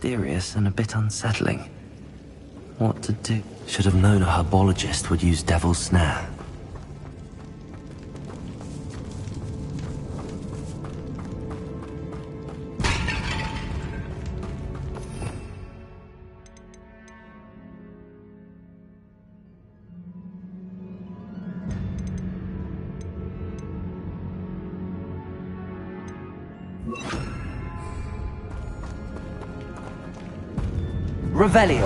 mysterious and a bit unsettling. What to do? Should have known a herbologist would use Devil's Snare. Revelio.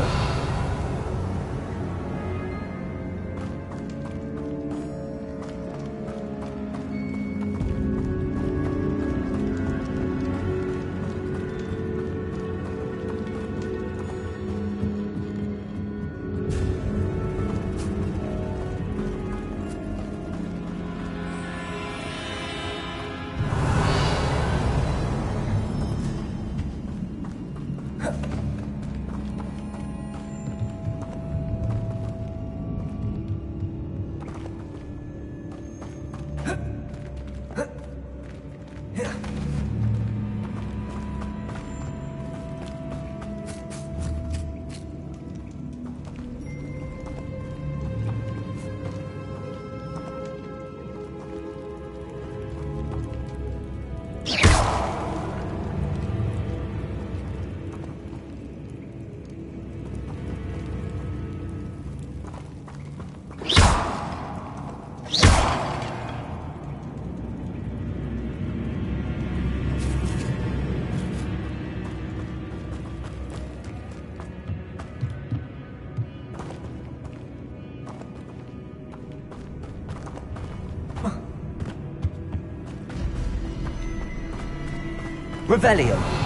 Revelio.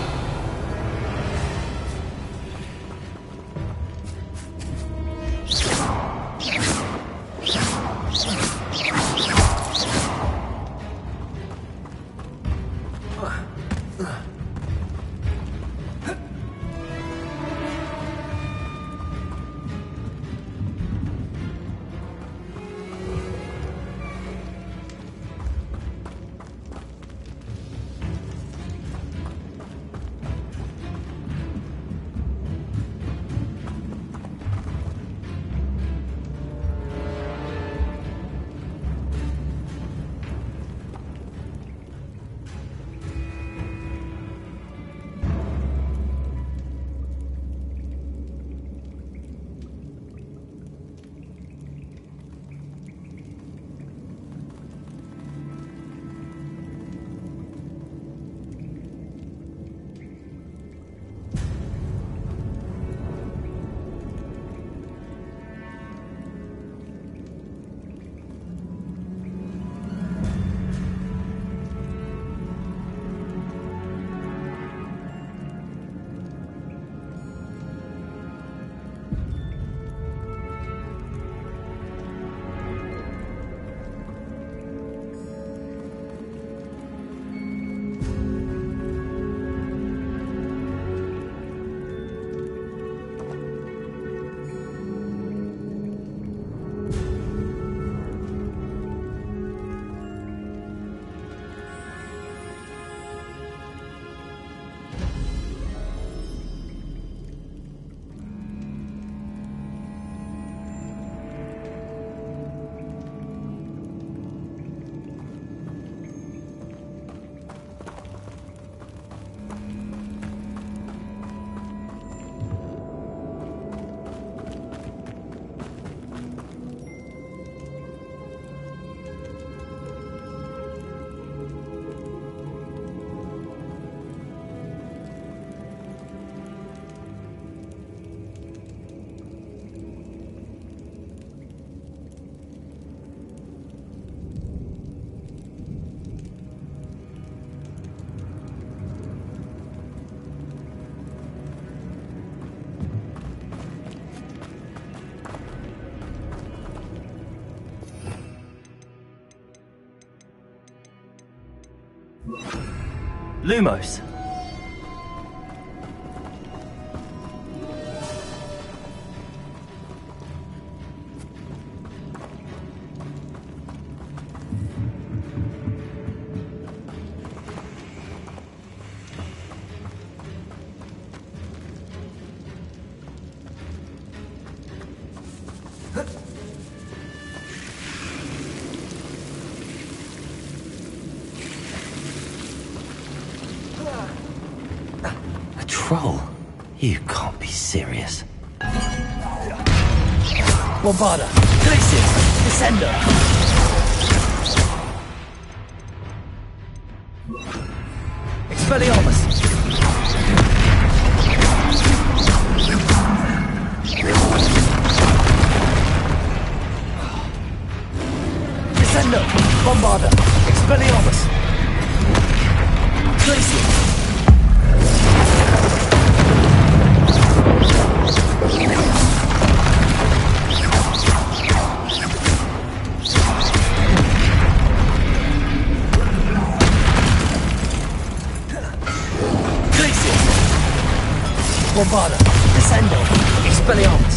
Lumos. You can't be serious. Bombarda! Glacius! Descender! Expelliarmus! Descender! Bombarda! Expelliarmus! Glacius! Bombarda! Descendo! Expelliarmus!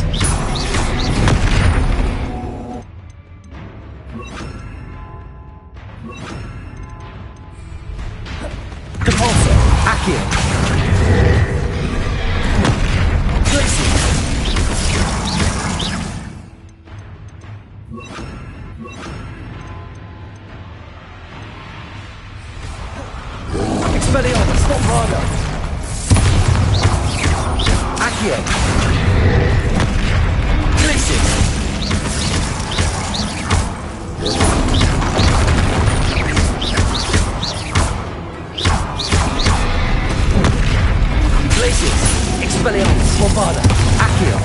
Depulso! Accio! Glacius! Expelliarmus! Bombarda! Accio! Glacius! Glacius! Expelliarmus! Bombarda! Accio!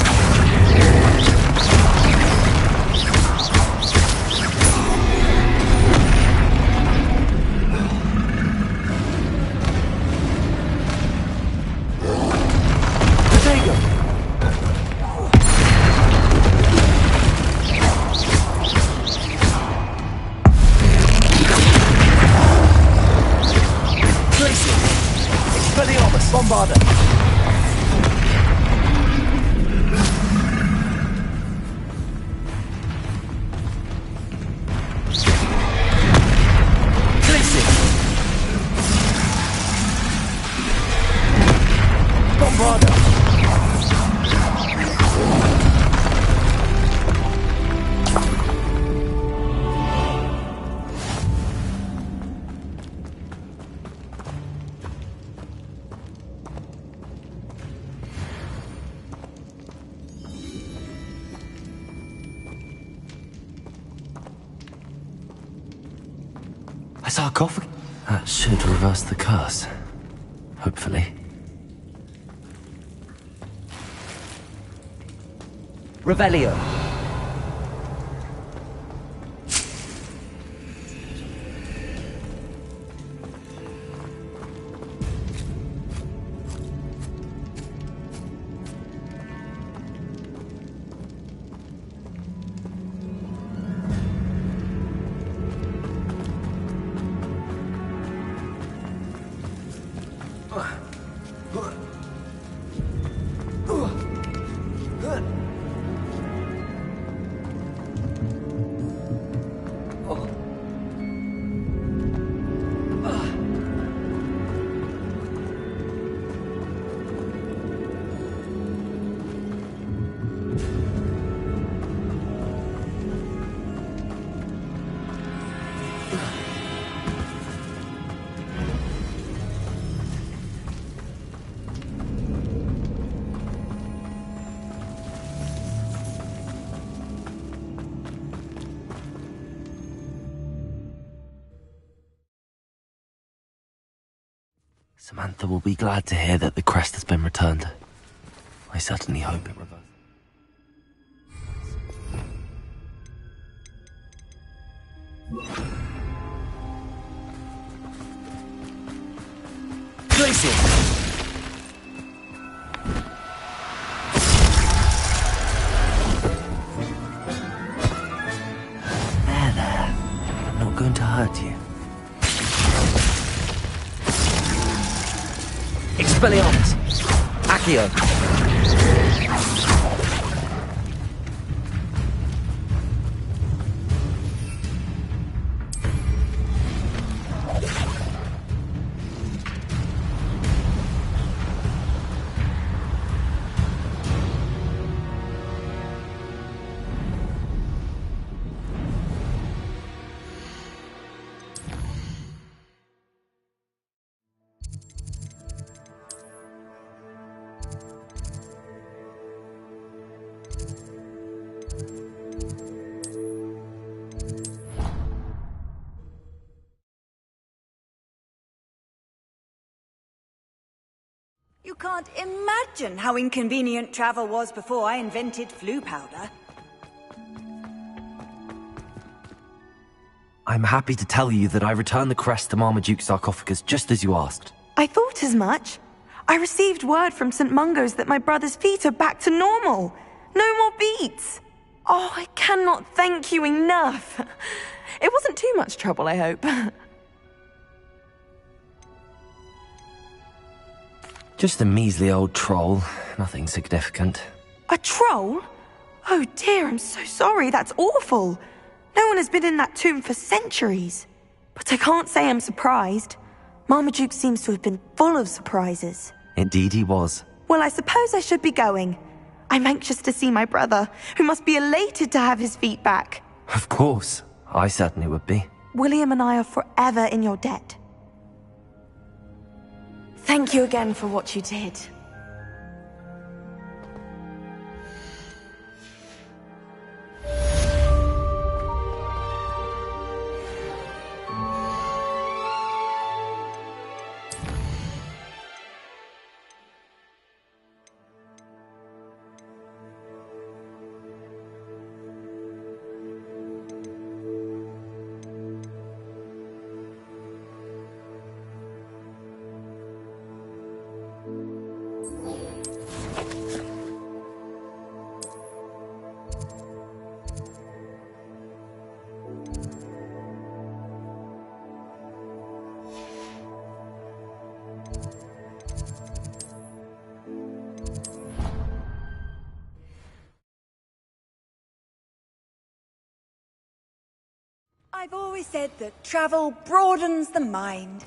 Bombarda! Glacius! Bombarda! A sarcophagus? That should reverse the curse. Hopefully. Revelio! Samantha will be glad to hear that the crest has been returned. I certainly hope it reverses. Glacius! There. I'm not going to hurt you. Expelliarmus! Accio! can't imagine how inconvenient travel was before I invented flu powder. I'm happy to tell you that I returned the crest to Marmaduke's sarcophagus just as you asked. I thought as much. I received word from St. Mungo's that my brother's feet are back to normal. No more beats. Oh, I cannot thank you enough. It wasn't too much trouble, I hope. Just a measly old troll. Nothing significant. A troll? Oh dear, I'm so sorry. That's awful. No one has been in that tomb for centuries. But I can't say I'm surprised. Marmaduke seems to have been full of surprises. Indeed he was. Well, I suppose I should be going. I'm anxious to see my brother, who must be elated to have his feet back. Of course. I certainly would be. William and I are forever in your debt. Thank you again for what you did. I've always said that travel broadens the mind.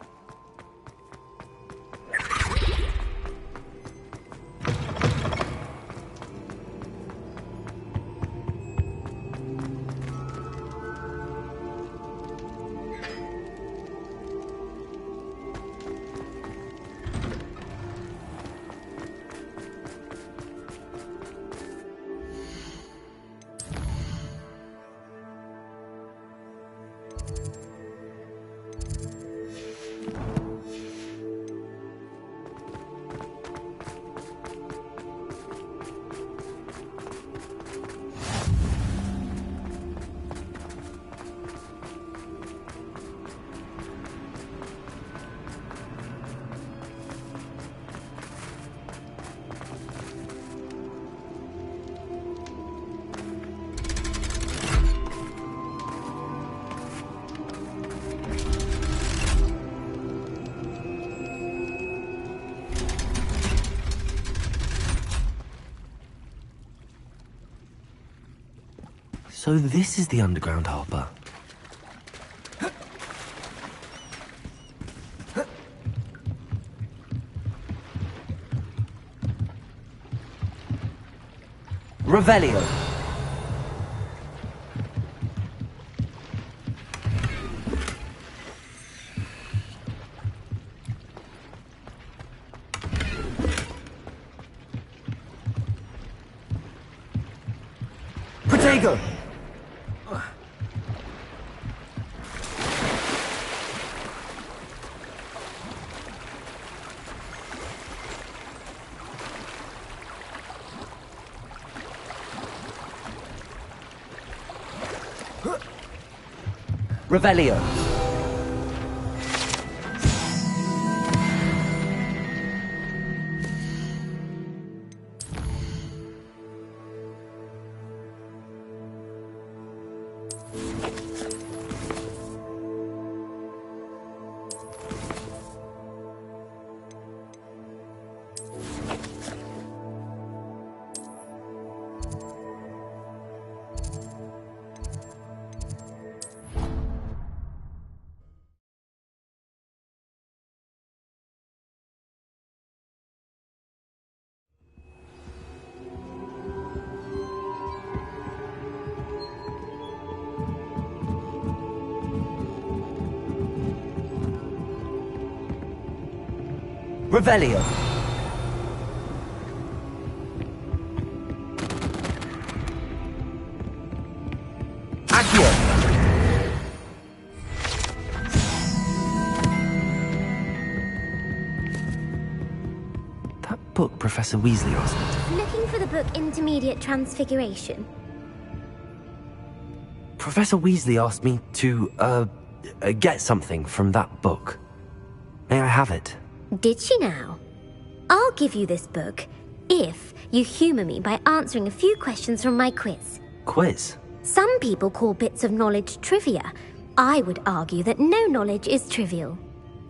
So this is the underground harbour. Revelio. Protego. Revelio. Revelio. Accio. That book Professor Weasley asked me to. Looking for the book Intermediate Transfiguration? Professor Weasley asked me to, get something from that book. May I have it? Did she now? I'll give you this book if you humour me by answering a few questions from my quiz. Quiz? Some people call bits of knowledge trivia. I would argue that no knowledge is trivial.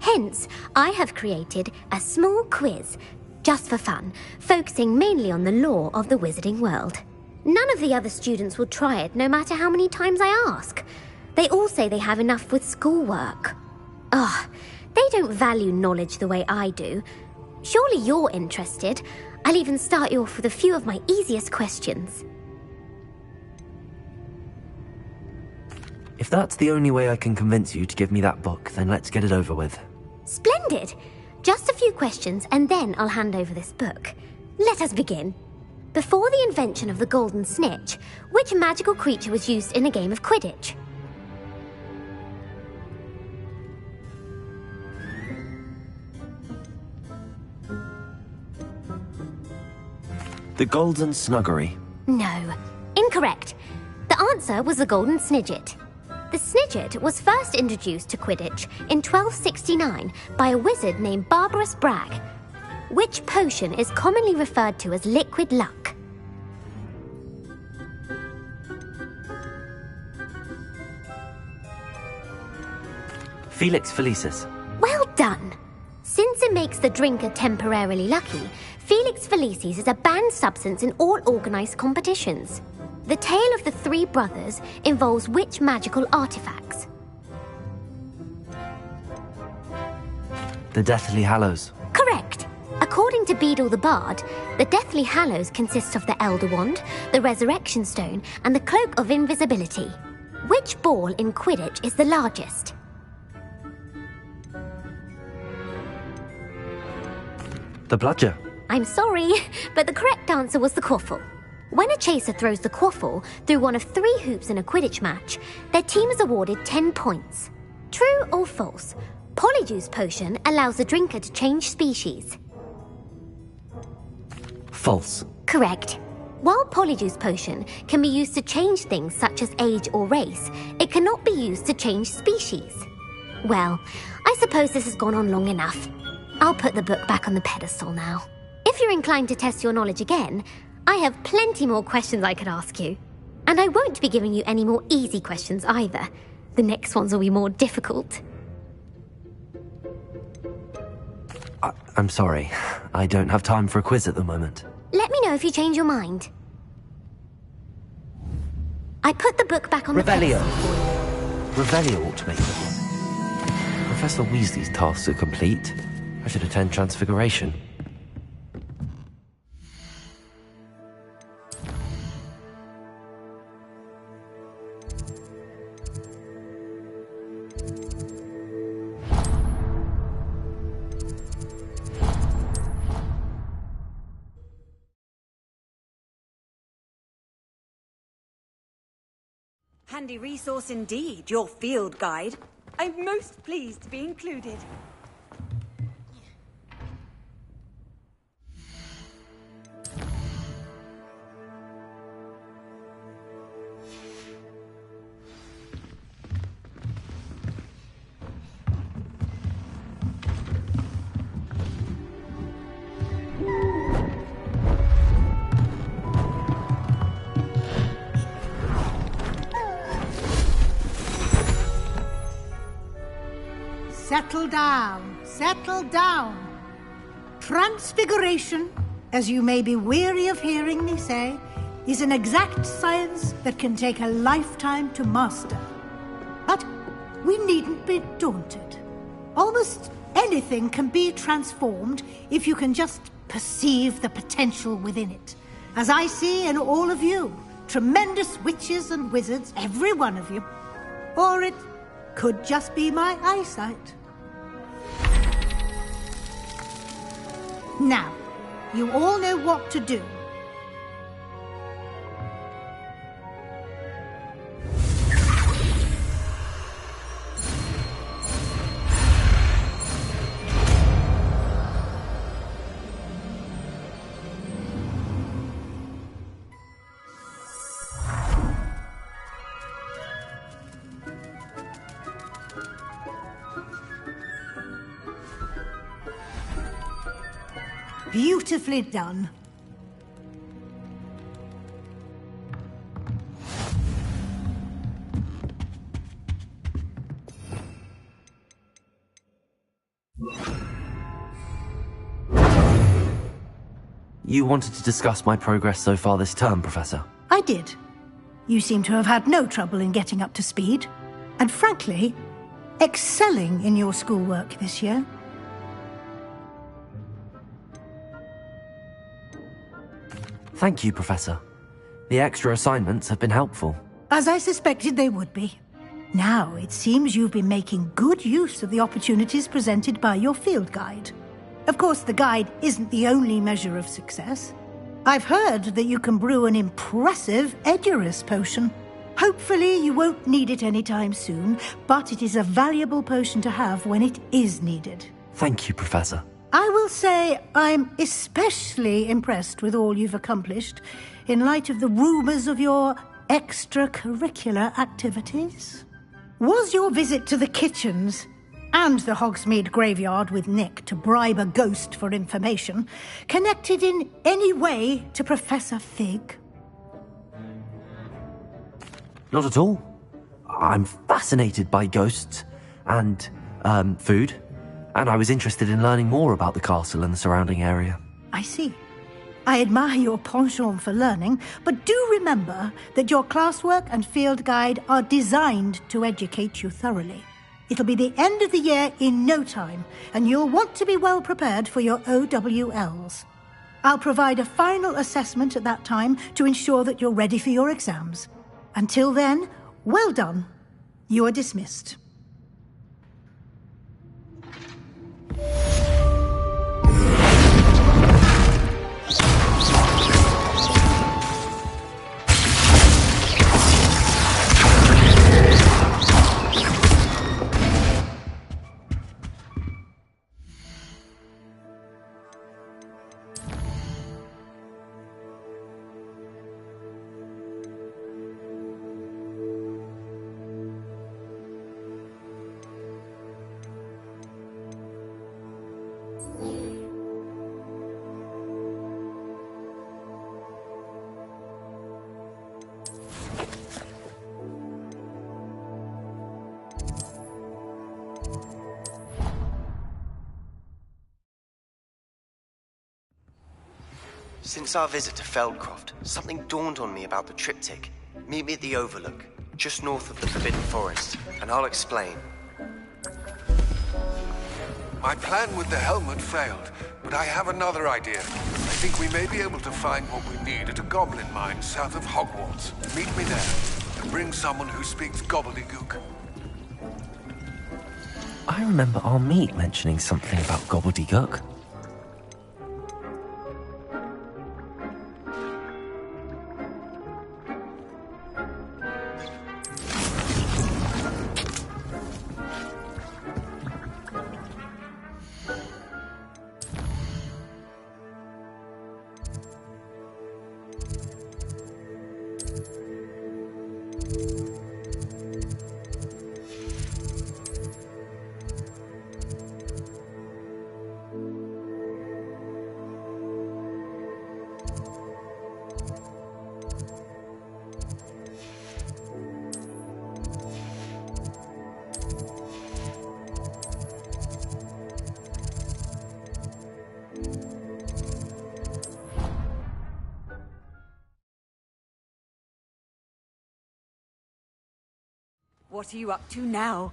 Hence, I have created a small quiz, just for fun, focusing mainly on the lore of the wizarding world. None of the other students will try it, no matter how many times I ask. They all say they have enough with schoolwork. Ugh, they don't value knowledge the way I do. Surely you're interested. I'll even start you off with a few of my easiest questions. If that's the only way I can convince you to give me that book, then let's get it over with. Splendid! Just a few questions and then I'll hand over this book. Let us begin. Before the invention of the golden snitch, which magical creature was used in a game of Quidditch? The Golden Snuggery. No. Incorrect. The answer was the golden snidget. The snidget was first introduced to Quidditch in 1269 by a wizard named Barbarous Bragg. Which potion is commonly referred to as liquid luck? Felix Felicis. Well done! Since it makes the drinker temporarily lucky, Felix Felicis is a banned substance in all organised competitions. The tale of the three brothers involves which magical artifacts? The Deathly Hallows. Correct! According to Beadle the Bard, the Deathly Hallows consists of the Elder Wand, the Resurrection Stone, and the Cloak of Invisibility. Which ball in Quidditch is the largest? The Bludger. I'm sorry, but the correct answer was the quaffle. When a chaser throws the quaffle through one of 3 hoops in a Quidditch match, their team is awarded 10 points. True or false? Polyjuice potion allows the drinker to change species. False. Correct. While Polyjuice potion can be used to change things such as age or race, it cannot be used to change species. Well, I suppose this has gone on long enough. I'll put the book back on the pedestal now. If you're inclined to test your knowledge again, I have plenty more questions I could ask you. And I won't be giving you any more easy questions either. The next ones will be more difficult. I'm sorry. I don't have time for a quiz at the moment. Let me know if you change your mind. I put the book back on Revelio. the pedestal. Revelio ought to make the one. Professor Weasley's tasks are complete. I should attend Transfiguration. Handy resource indeed, your field guide. I'm most pleased to be included. Settle down, settle down. Transfiguration, as you may be weary of hearing me say, is an exact science that can take a lifetime to master. But we needn't be daunted. Almost anything can be transformed if you can just perceive the potential within it. As I see in all of you, tremendous witches and wizards, every one of you. Or it could just be my eyesight. Now, you all know what to do. Beautifully done. You wanted to discuss my progress so far this term, Professor? I did. You seem to have had no trouble in getting up to speed. And frankly, excelling in your schoolwork this year. Thank you, Professor. The extra assignments have been helpful. As I suspected they would be. Now, it seems you've been making good use of the opportunities presented by your field guide. Of course, the guide isn't the only measure of success. I've heard that you can brew an impressive Edurus potion. Hopefully, you won't need it anytime soon, but it is a valuable potion to have when it is needed. Thank you, Professor. I will say I'm especially impressed with all you've accomplished in light of the rumors of your extracurricular activities. Was your visit to the kitchens and the Hogsmeade graveyard with Nick to bribe a ghost for information connected in any way to Professor Fig? Not at all. I'm fascinated by ghosts and, food, and I was interested in learning more about the castle and the surrounding area. I see. I admire your penchant for learning, but do remember that your classwork and field guide are designed to educate you thoroughly. It'll be the end of the year in no time, and you'll want to be well prepared for your OWLs. I'll provide a final assessment at that time to ensure that you're ready for your exams. Until then, well done. You are dismissed. Since our visit to Feldcroft, something dawned on me about the triptych. Meet me at the Overlook, just north of the Forbidden Forest, and I'll explain. My plan with the helmet failed, but I have another idea. I think we may be able to find what we need at a goblin mine south of Hogwarts. Meet me there, and bring someone who speaks gobbledygook. I remember our meet mentioning something about gobbledygook. What are you up to now?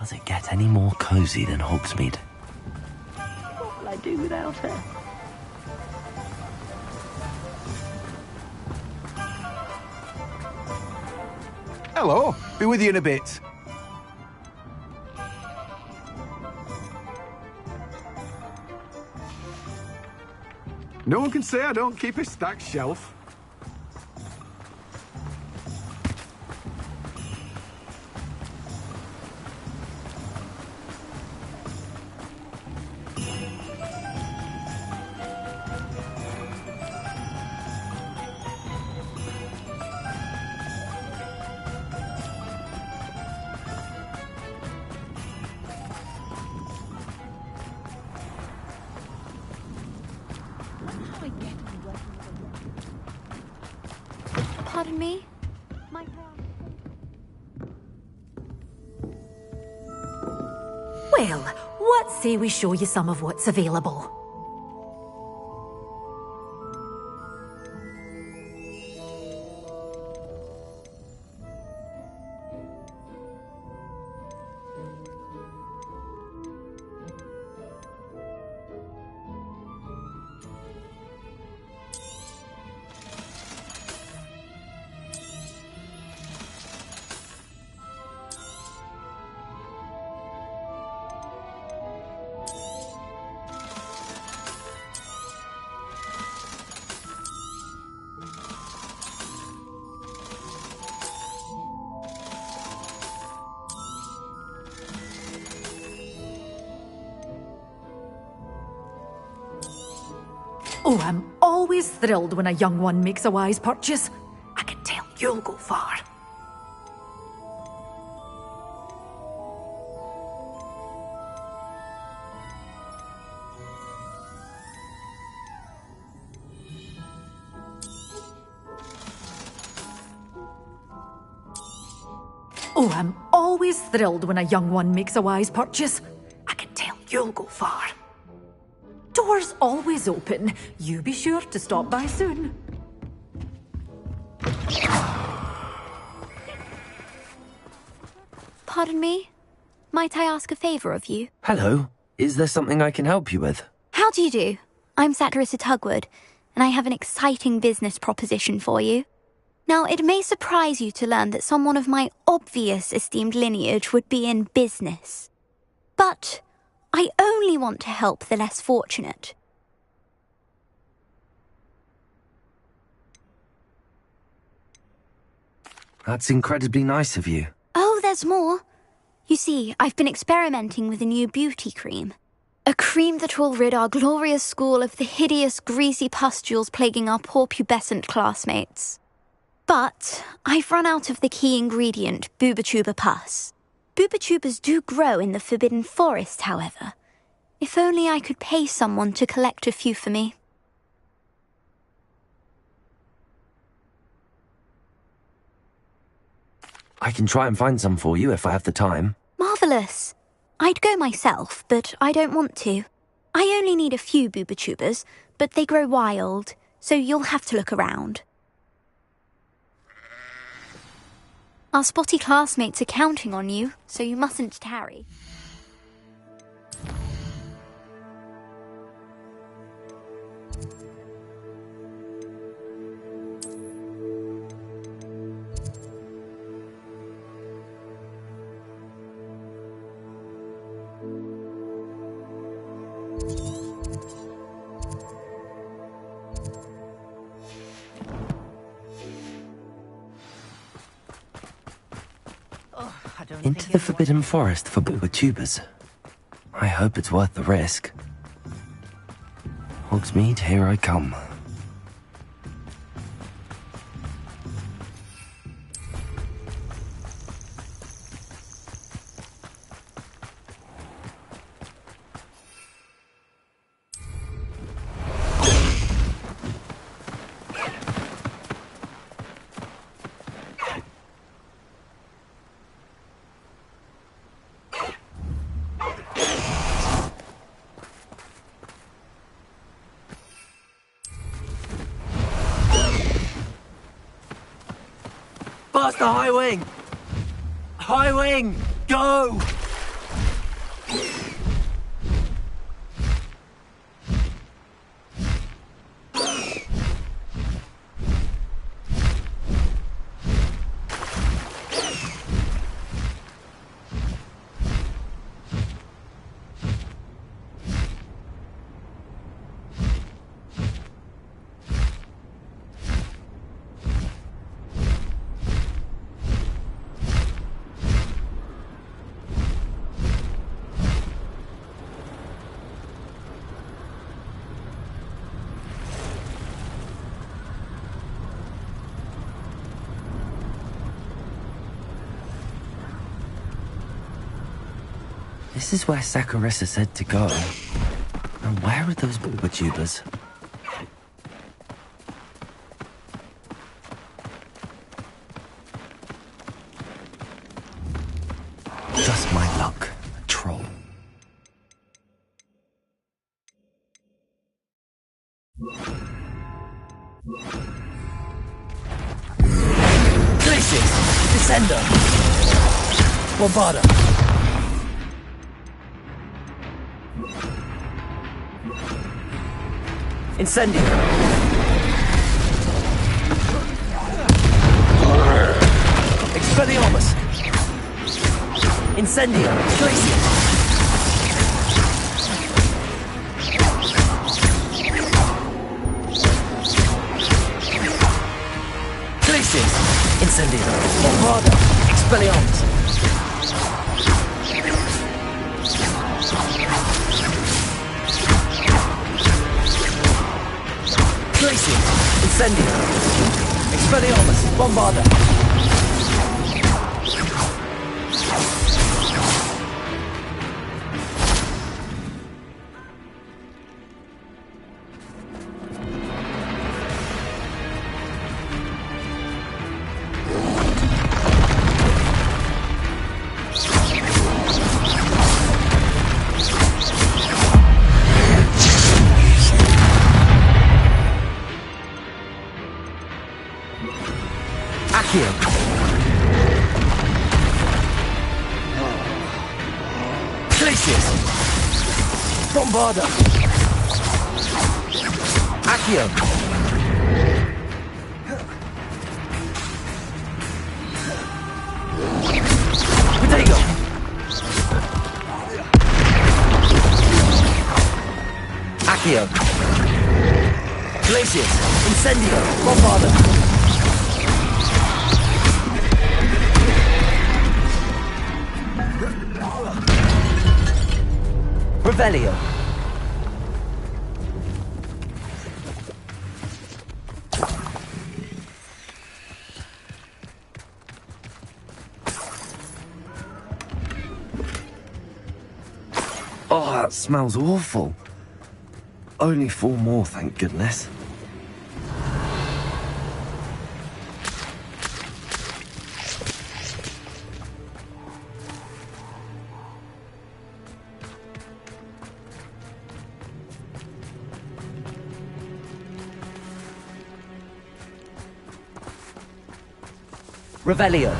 Does it get any more cozy than Hogsmeade? What will I do without her? Hello, be with you in a bit. No one can say I don't keep a stacked shelf. Pardon me? Well, what say we show you some of what's available? Oh, I'm always thrilled when a young one makes a wise purchase. I can tell you'll go far. Oh, I'm always thrilled when a young one makes a wise purchase. I can tell you'll go far. Doors always open. You be sure to stop by soon. Pardon me? Might I ask a favour of you? Hello. Is there something I can help you with? How do you do? I'm Satirissa Tugwood, and I have an exciting business proposition for you. Now, it may surprise you to learn that someone of my obvious esteemed lineage would be in business. But I only want to help the less fortunate. That's incredibly nice of you. Oh, there's more. You see, I've been experimenting with a new beauty cream. A cream that will rid our glorious school of the hideous, greasy pustules plaguing our poor pubescent classmates. But I've run out of the key ingredient, Booba pus. Booba do grow in the Forbidden Forest, however. If only I could pay someone to collect a few for me. I can try and find some for you if I have the time. Marvellous. I'd go myself, but I don't want to. I only need a few Booba but they grow wild, so you'll have to look around. Our spotty classmates are counting on you, so you mustn't tarry. Into the Forbidden Forest for Booba. I hope it's worth the risk. Hogsmeade, here I come. Past the high wing! High wing! Go! This is where Saccharissa said to go. And where are those Booba? Just my luck, a troll. Glaciers! Descender! Bombarda! Incendio! Expelliarmus! Incendio! Glacier! Glaciers! Incendio! Bombarda! Expelliarmus! Glacier! Incendio! Expelliarmus! Bombarda! Accio! Glaciers! Bombarda! Accio! Protego! Accio! Glaciers! Incendio! Bombarda! Revelio. Oh, that smells awful. Only 4 more, thank goodness. Revelio.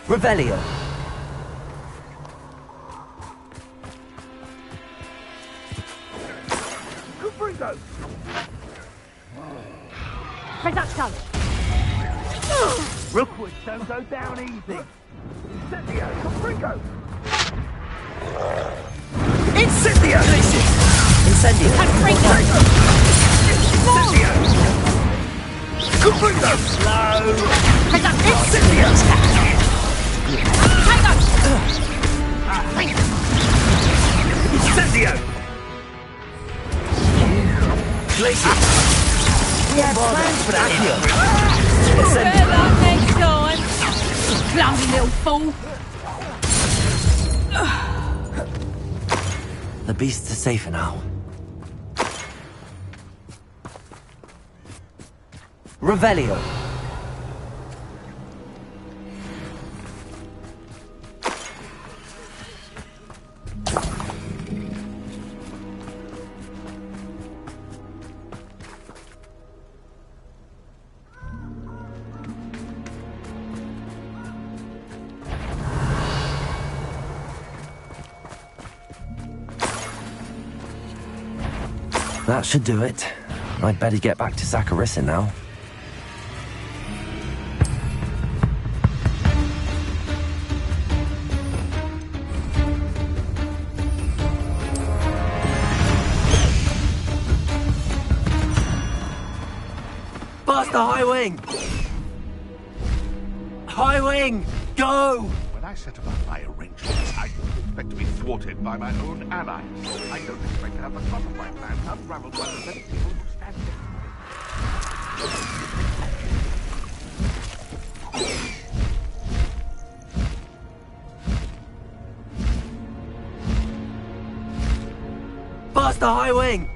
Revelio. Confringo! Reducto! Rookwoods don't go down easy. Incendio! Confringo! Incendio! Incendio! Confringo! Incendio! Confringo! Slow! Reducto! Incendio! Incendio! Glacier! We had plans for that here. Better luck next time! Clumsy little fool! The beasts are safer now. Revelio. That should do it. I'd better get back to Zacharyssa now. Faster, High Wing! High Wing, go! When I set about my arrangements, I didn't expect to be thwarted by my own allies. I don't expect to have the plot of my plan unraveled by the very people who stand there. Faster, High Wing!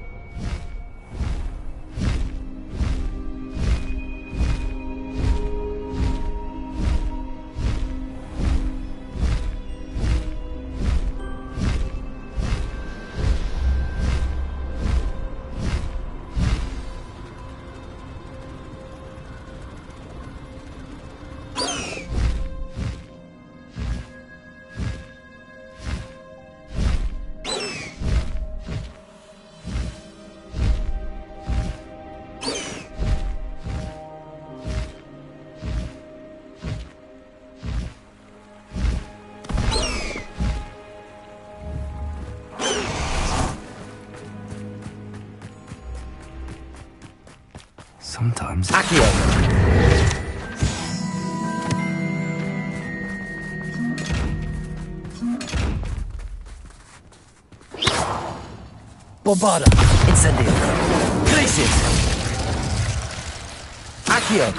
Sometimes... Accio! Bombarda! Incendio! Glacier! Accio!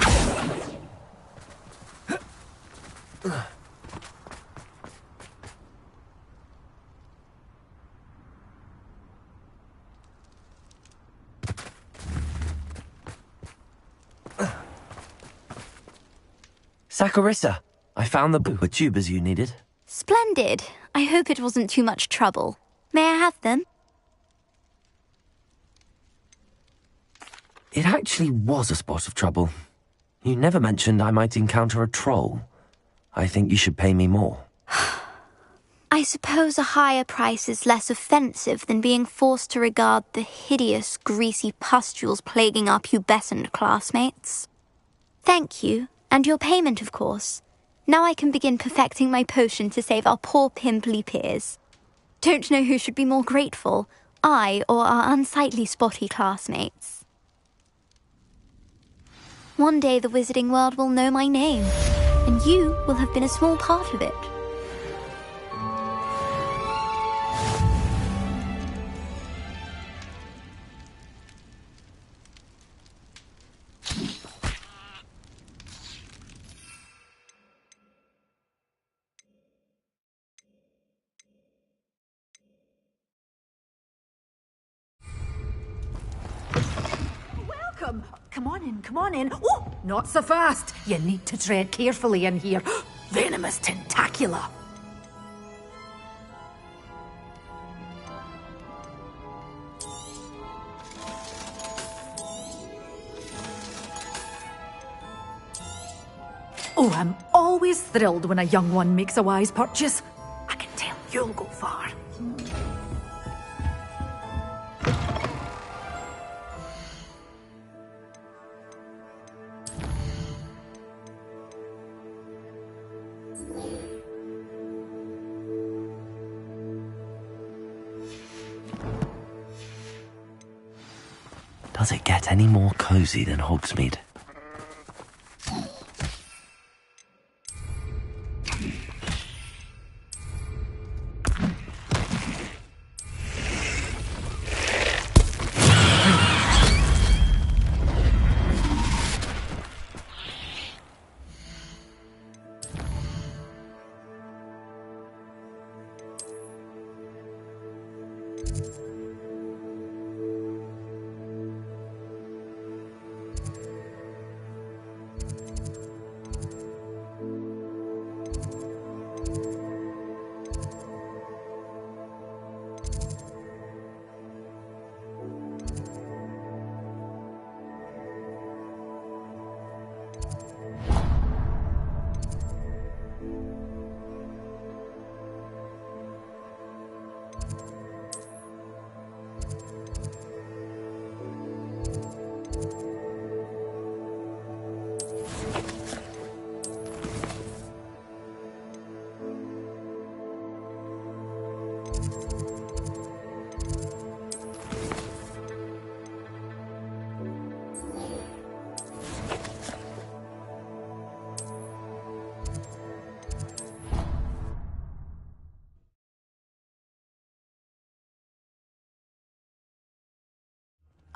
Saccharissa, I found the pooper tubers you needed. Splendid. I hope it wasn't too much trouble. May I have them? It actually was a spot of trouble. You never mentioned I might encounter a troll. I think you should pay me more. I suppose a higher price is less offensive than being forced to regard the hideous, greasy pustules plaguing our pubescent classmates. Thank you, and your payment, of course. Now I can begin perfecting my potion to save our poor pimply peers. Don't know who should be more grateful, I or our unsightly spotty classmates. One day the wizarding world will know my name, and you will have been a small part of it. Come on in, come on in. Oh, not so fast. You need to tread carefully in here. Venomous tentacula. Oh, I'm always thrilled when a young one makes a wise purchase. I can tell you'll go far. Does it get any more cozy than Hogsmeade?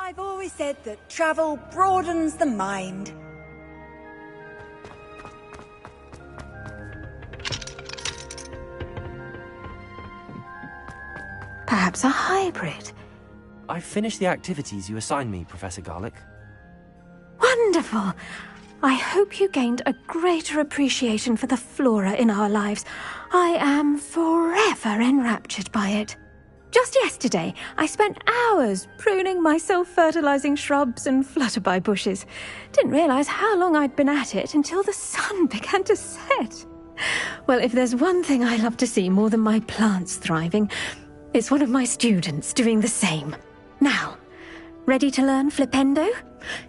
I've always said that travel broadens the mind. Perhaps a hybrid. I've finished the activities you assigned me, Professor Garlick. Wonderful! I hope you gained a greater appreciation for the flora in our lives. I am forever enraptured by it. Just yesterday, I spent hours pruning my self-fertilizing shrubs and flutterby bushes. Didn't realize how long I'd been at it until the sun began to set. Well, if there's one thing I love to see more than my plants thriving, it's one of my students doing the same. Now, ready to learn Flipendo?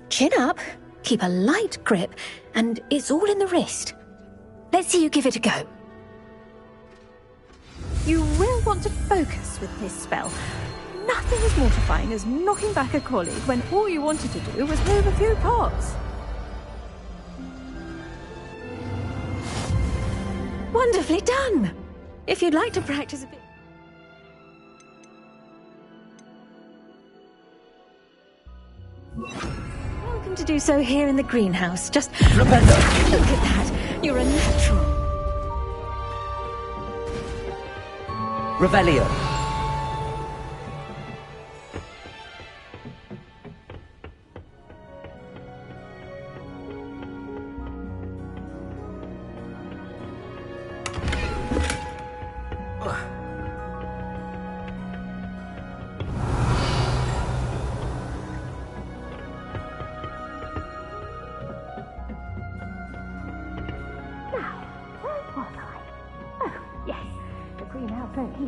Chin up, keep a light grip, and it's all in the wrist. Let's see you give it a go. You will want to focus with this spell. Nothing as mortifying as knocking back a colleague when all you wanted to do was move a few pots. Wonderfully done! If you'd like to practice a bit... Welcome to do so here in the greenhouse. Just... Flipendo! Look at that! You're a natural. Revelio.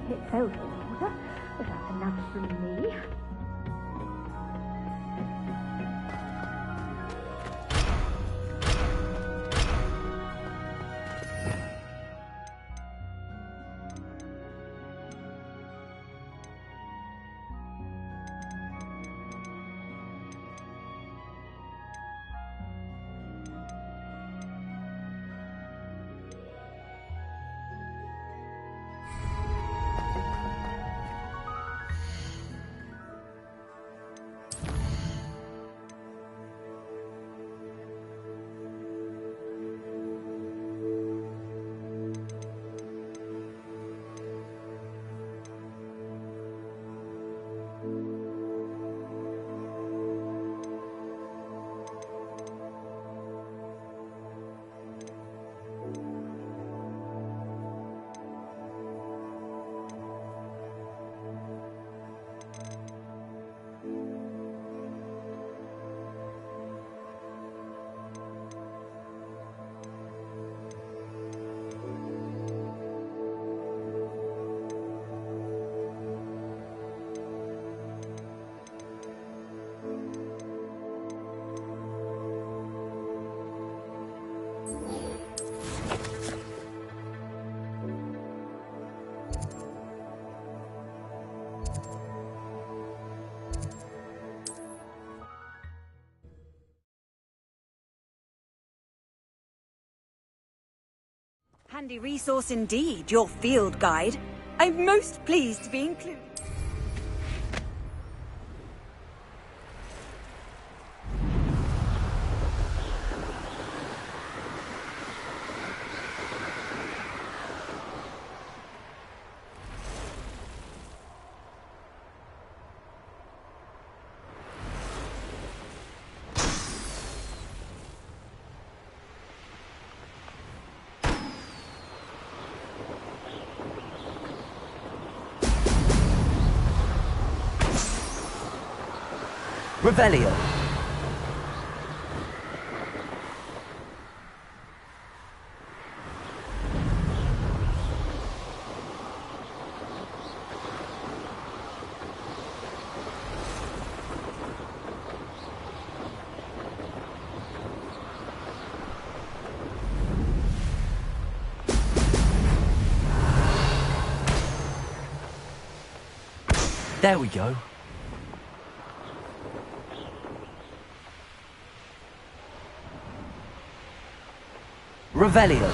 keep itself in order without a nudge from me. Handy resource indeed, your field guide. I'm most pleased to be included. Revelio. There we go. Revelio.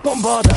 Bombarda!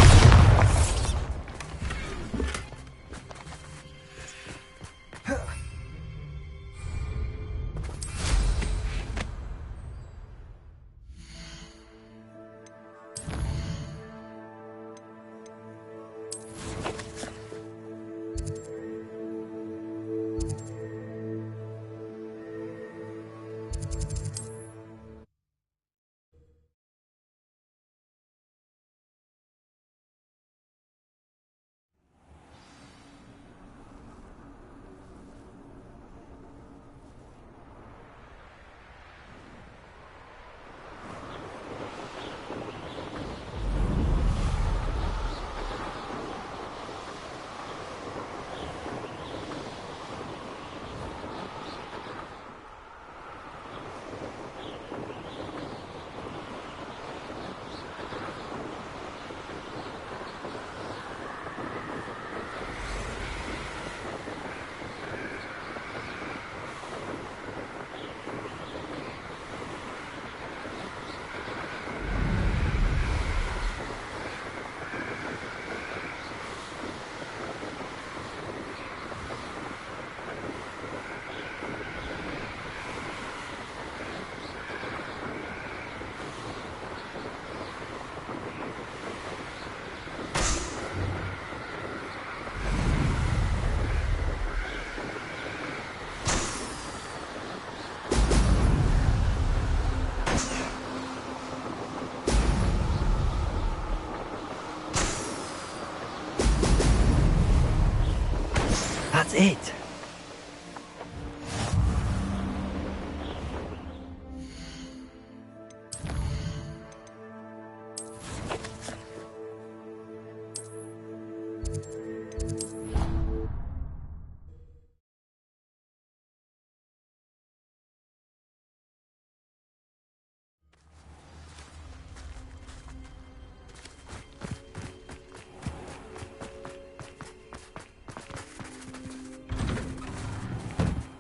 That's it.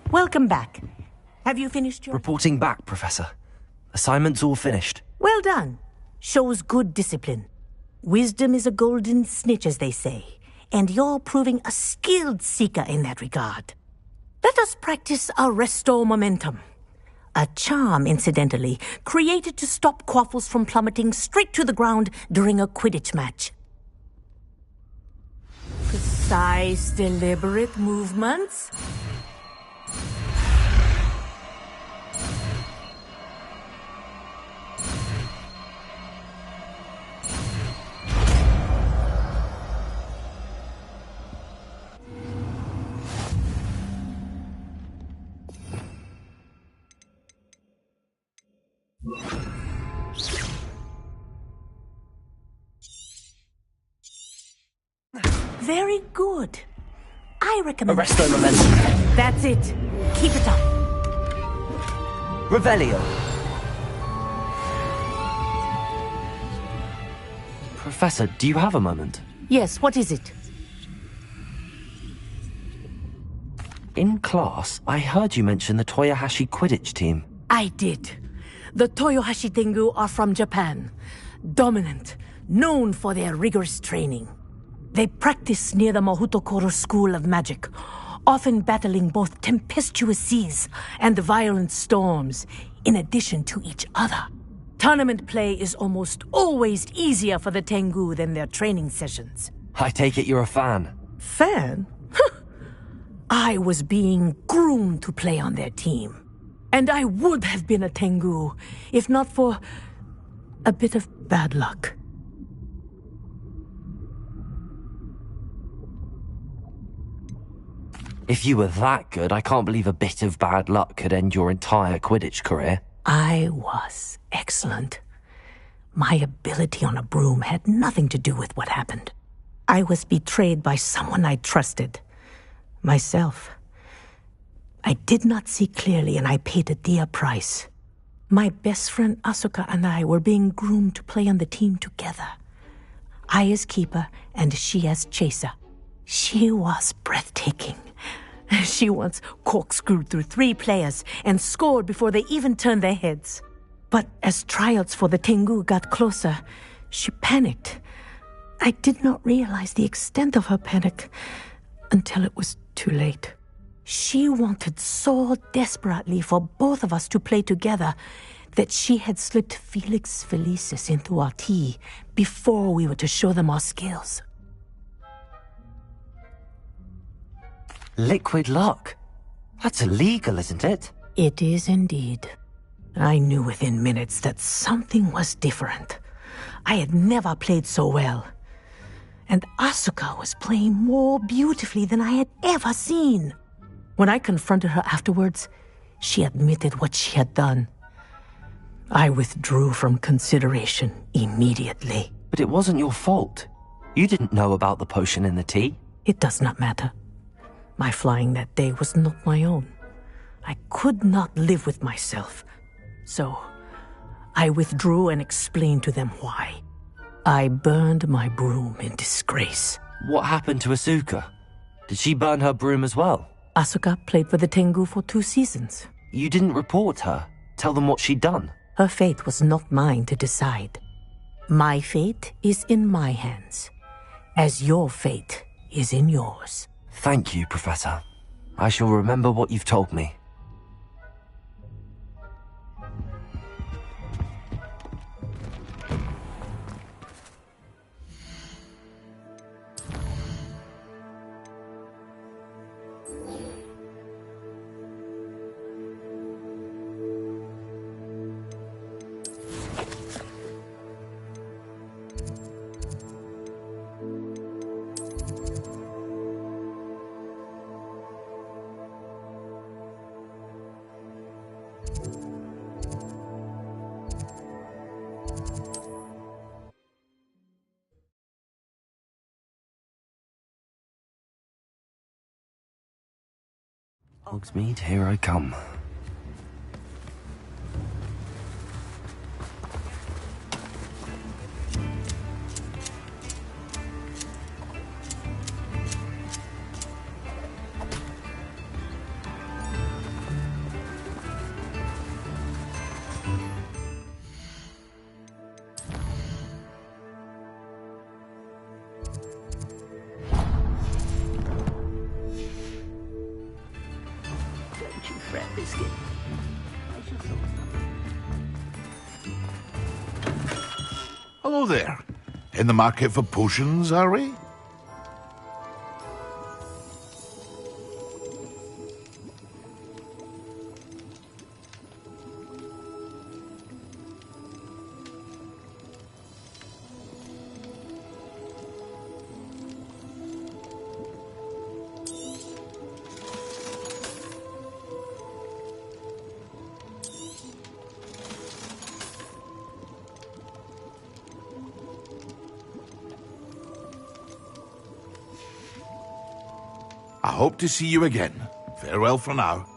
Welcome back. Have you finished your... Reporting back, Professor. Assignment's all finished. Well done. Shows good discipline. Wisdom is a golden snitch, as they say, and you're proving a skilled seeker in that regard. Let us practice our restore momentum. A charm, incidentally, created to stop quaffles from plummeting straight to the ground during a Quidditch match. Precise, deliberate movements. Very good. I recommend... Arresto momentum. That's it. Keep it up. Revelio. Professor, do you have a moment? Yes, what is it? In class, I heard you mention the Toyohashi Quidditch team. I did. The Toyohashi Tengu are from Japan. Dominant, known for their rigorous training. They practice near the Mahutokoro School of Magic, often battling both tempestuous seas and violent storms, in addition to each other. Tournament play is almost always easier for the Tengu than their training sessions. I take it you're a fan. Fan? I was being groomed to play on their team. And I would have been a Tengu, if not for a bit of bad luck. If you were that good, I can't believe a bit of bad luck could end your entire Quidditch career. I was excellent. My ability on a broom had nothing to do with what happened. I was betrayed by someone I trusted. Myself. I did not see clearly, and I paid a dear price. My best friend Asuka and I were being groomed to play on the team together. I as keeper, and she as chaser. She was breathtaking. She once corkscrewed through 3 players and scored before they even turned their heads. But as tryouts for the Tengu got closer, she panicked. I did not realize the extent of her panic until it was too late. She wanted so desperately for both of us to play together that she had slipped Felix Felicis into our tea before we were to show them our skills. Liquid luck? That's illegal, isn't it? It is indeed. I knew within minutes that something was different. I had never played so well. And Asuka was playing more beautifully than I had ever seen. When I confronted her afterwards, she admitted what she had done. I withdrew from consideration immediately. But it wasn't your fault. You didn't know about the potion in the tea. It does not matter. My flying that day was not my own. I could not live with myself. So, I withdrew and explained to them why. I burned my broom in disgrace. What happened to Asuka? Did she burn her broom as well? Asuka played for the Tengu for 2 seasons. You didn't report her? Tell them what she'd done? Her fate was not mine to decide. My fate is in my hands, as your fate is in yours. Thank you, Professor. I shall remember what you've told me. Hogsmeade, here I come. Hello there. In the market for potions, are we? I hope to see you again. Farewell for now.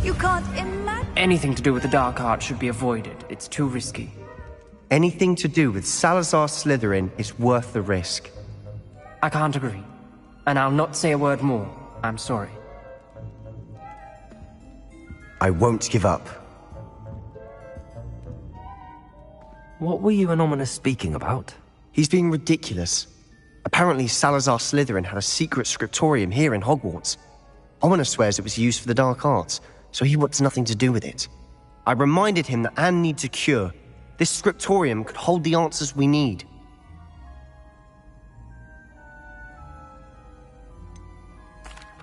You can't imagine. Anything to do with the dark art should be avoided. It's too risky. Anything to do with Salazar Slytherin is worth the risk. I can't agree. And I'll not say a word more. I'm sorry. I won't give up. What were you and Ominous speaking about? He's being ridiculous. Apparently Salazar Slytherin had a secret scriptorium here in Hogwarts. Ominous swears it was used for the dark arts, so he wants nothing to do with it. I reminded him that Anne needs a cure. This scriptorium could hold the answers we need.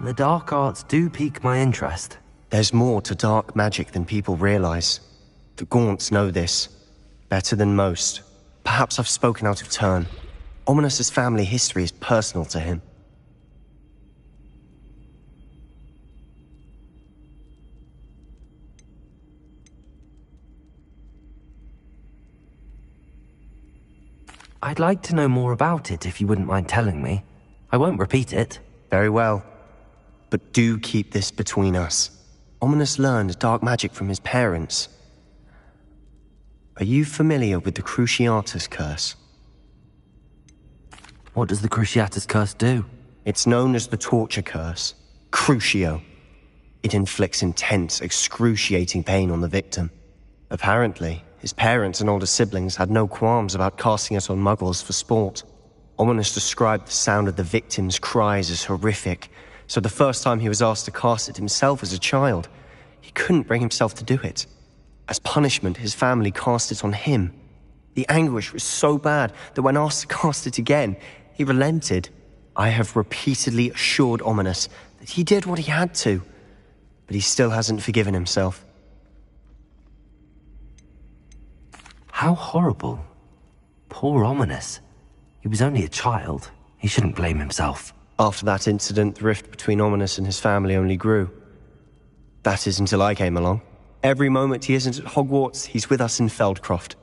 The dark arts do pique my interest. There's more to dark magic than people realize. The Gaunts know this. Better than most. Perhaps I've spoken out of turn. Ominous's family history is personal to him. I'd like to know more about it if you wouldn't mind telling me. I won't repeat it. Very well. But do keep this between us. Ominous learned dark magic from his parents. Are you familiar with the Cruciatus Curse? What does the Cruciatus Curse do? It's known as the Torture Curse. Crucio. It inflicts intense, excruciating pain on the victim. Apparently, his parents and older siblings had no qualms about casting it on muggles for sport. Ominous described the sound of the victim's cries as horrific, so the first time he was asked to cast it himself as a child, he couldn't bring himself to do it. As punishment, his family cast it on him. The anguish was so bad that when asked to cast it again, he relented. I have repeatedly assured Ominous that he did what he had to, but he still hasn't forgiven himself. How horrible. Poor Ominous. He was only a child. He shouldn't blame himself. After that incident, the rift between Ominous and his family only grew. That is until I came along. Every moment he isn't at Hogwarts, he's with us in Feldcroft.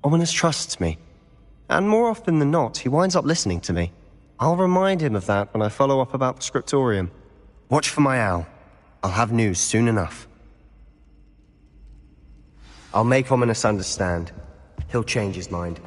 Ominous trusts me. And more often than not, he winds up listening to me. I'll remind him of that when I follow up about the scriptorium. Watch for my owl. I'll have news soon enough. I'll make Ominous understand. He'll change his mind.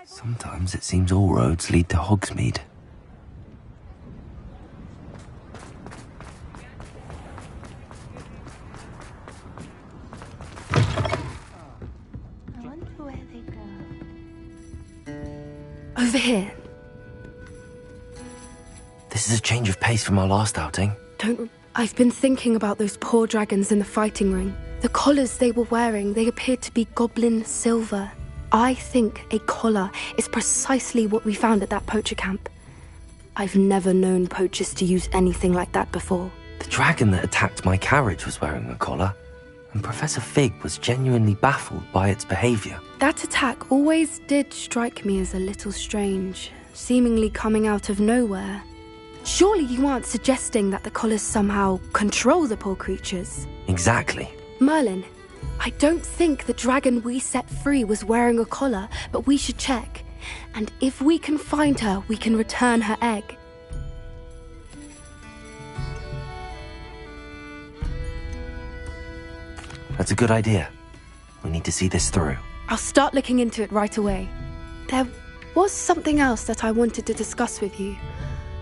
Sometimes it seems all roads lead to Hogsmeade. I wonder where they go. Over here. This is a change of pace from our last outing. I've been thinking about those poor dragons in the fighting ring. The collars they were wearing, they appeared to be goblin silver. I think a collar is precisely what we found at that poacher camp. I've never known poachers to use anything like that before. The dragon that attacked my carriage was wearing a collar, and Professor Fig was genuinely baffled by its behavior. That attack always did strike me as a little strange, seemingly coming out of nowhere. Surely you aren't suggesting that the collars somehow control the poor creatures? Exactly. Merlin, I don't think the dragon we set free was wearing a collar, but we should check. And if we can find her, we can return her egg. That's a good idea. We need to see this through. I'll start looking into it right away. There was something else that I wanted to discuss with you.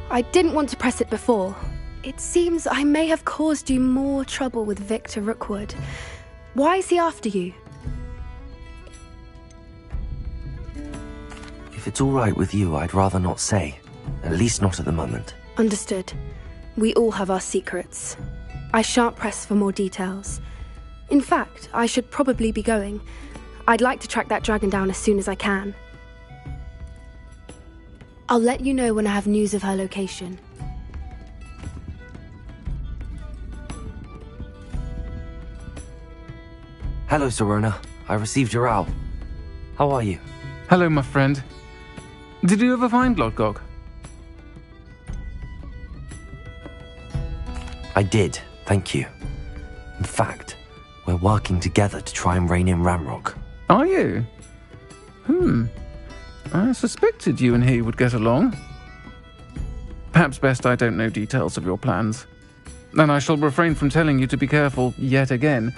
I didn't want to press it before. It seems I may have caused you more trouble with Victor Rookwood. Why is he after you? If it's all right with you, I'd rather not say. At least not at the moment. Understood. We all have our secrets. I shan't press for more details. In fact, I should probably be going. I'd like to track that dragon down as soon as I can. I'll let you know when I have news of her location. Hello, Serona. I received your owl. How are you? Hello, my friend. Did you ever find Lodgok? I did, thank you. In fact, we're working together to try and rein in Ramrock. Are you? I suspected you and he would get along. Perhaps best I don't know details of your plans. And I shall refrain from telling you to be careful yet again.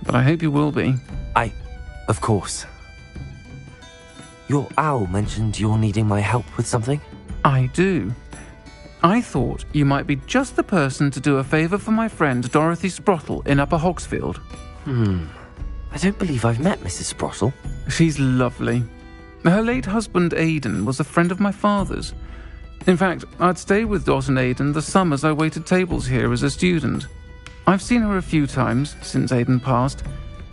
But I hope you will be. Of course. Your owl mentioned you're needing my help with something? I do. I thought you might be just the person to do a favour for my friend Dorothy Sprottle in Upper Hogsfield. I don't believe I've met Mrs. Sprottle. She's lovely. Her late husband Aidan was a friend of my father's. In fact, I'd stay with Dot and Aidan the summers I waited tables here as a student. I've seen her a few times since Aidan passed,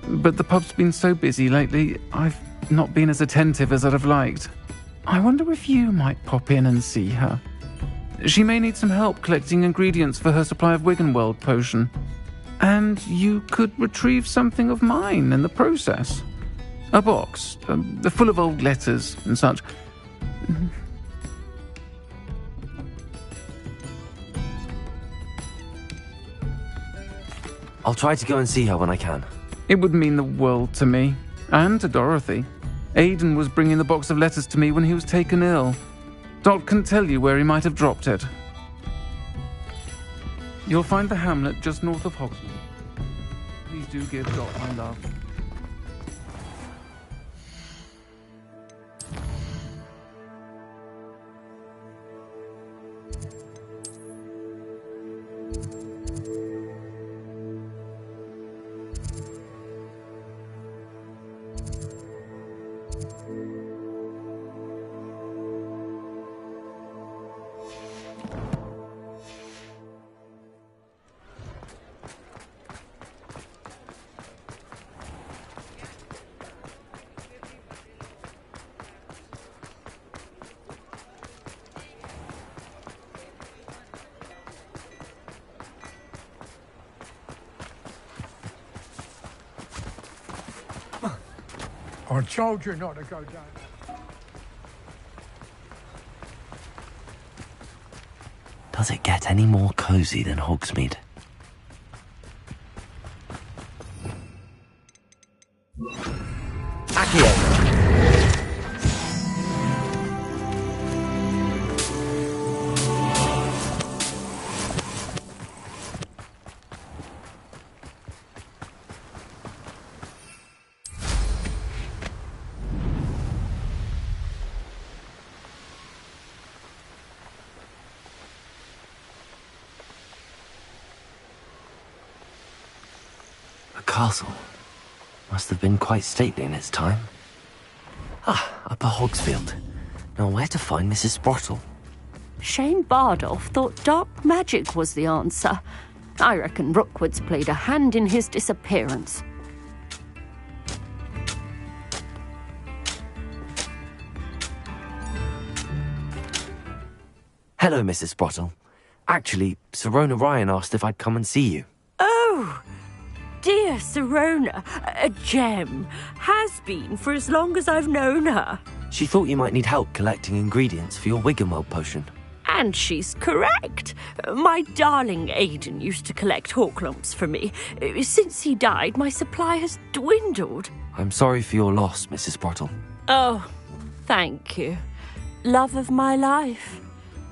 but the pub's been so busy lately, I've not been as attentive as I'd have liked. I wonder if you might pop in and see her. She may need some help collecting ingredients for her supply of Wiggenweld potion. And you could retrieve something of mine in the process. A box, full of old letters and such. I'll try to go and see her when I can. It would mean the world to me, and to Dorothy. Aidan was bringing the box of letters to me when he was taken ill. Dot can tell you where he might have dropped it. You'll find the hamlet just north of Hogsmeade. Please do give Dot my love. I told you not to go down there. Does it get any more cozy than Hogsmeade? Accio! A castle. Must have been quite stately in its time. Ah, Upper Hogsfield. Now where to find Mrs. Sprottle? Shane Bardolph thought dark magic was the answer. I reckon Rookwood's played a hand in his disappearance. Hello, Mrs. Sprottle. Actually, Sirona Ryan asked if I'd come and see you. Oh, dear Sirona, a gem. Has been for as long as I've known her. She thought you might need help collecting ingredients for your Wiggenweld potion. And she's correct. My darling Aidan used to collect Horklumps for me. Since he died, my supply has dwindled. I'm sorry for your loss, Mrs. Sprottle. Oh, thank you. Love of my life.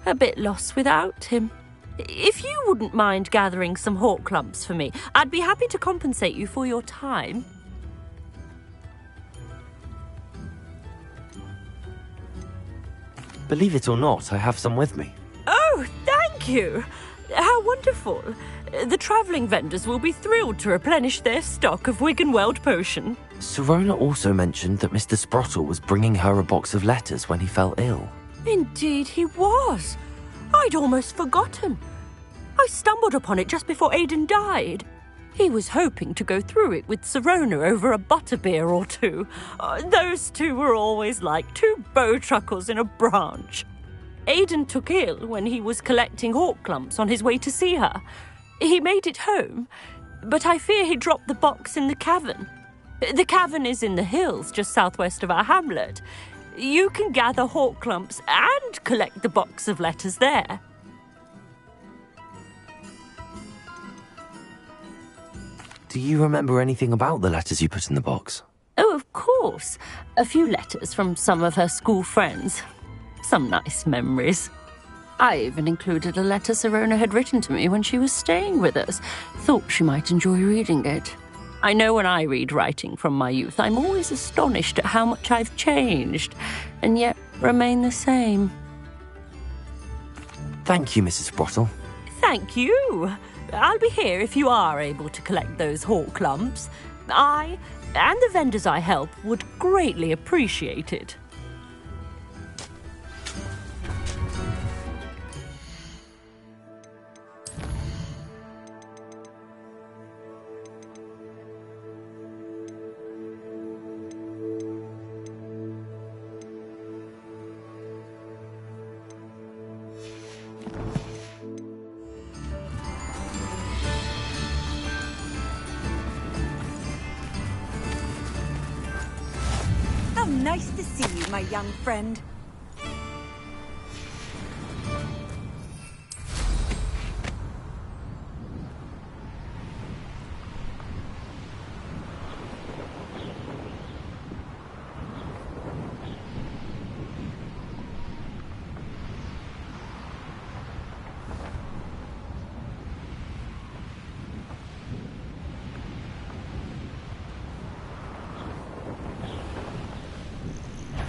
A bit lost without him. If you wouldn't mind gathering some Horklumps for me, I'd be happy to compensate you for your time. Believe it or not, I have some with me. Oh, thank you. How wonderful. The travelling vendors will be thrilled to replenish their stock of Wiggenweld potion. Sirona also mentioned that Mr. Sprottle was bringing her a box of letters when he fell ill. Indeed he was. I'd almost forgotten. I stumbled upon it just before Aidan died. He was hoping to go through it with Sirona over a butterbeer or two. Those two were always like two bowtruckles in a branch. Aidan took ill when he was collecting Horklumps on his way to see her. He made it home, but I fear he dropped the box in the cavern. The cavern is in the hills just southwest of our hamlet. You can gather Horklumps and collect the box of letters there. Do you remember anything about the letters you put in the box? Oh, of course. A few letters from some of her school friends. Some nice memories. I even included a letter Sirona had written to me when she was staying with us. Thought she might enjoy reading it. I know when I read writing from my youth, I'm always astonished at how much I've changed, and yet remain the same. Thank you, Mrs. Sprottle. Thank you. I'll be here if you are able to collect those Horklumps. I, and the vendors I help, would greatly appreciate it. Nice to see you, my young friend.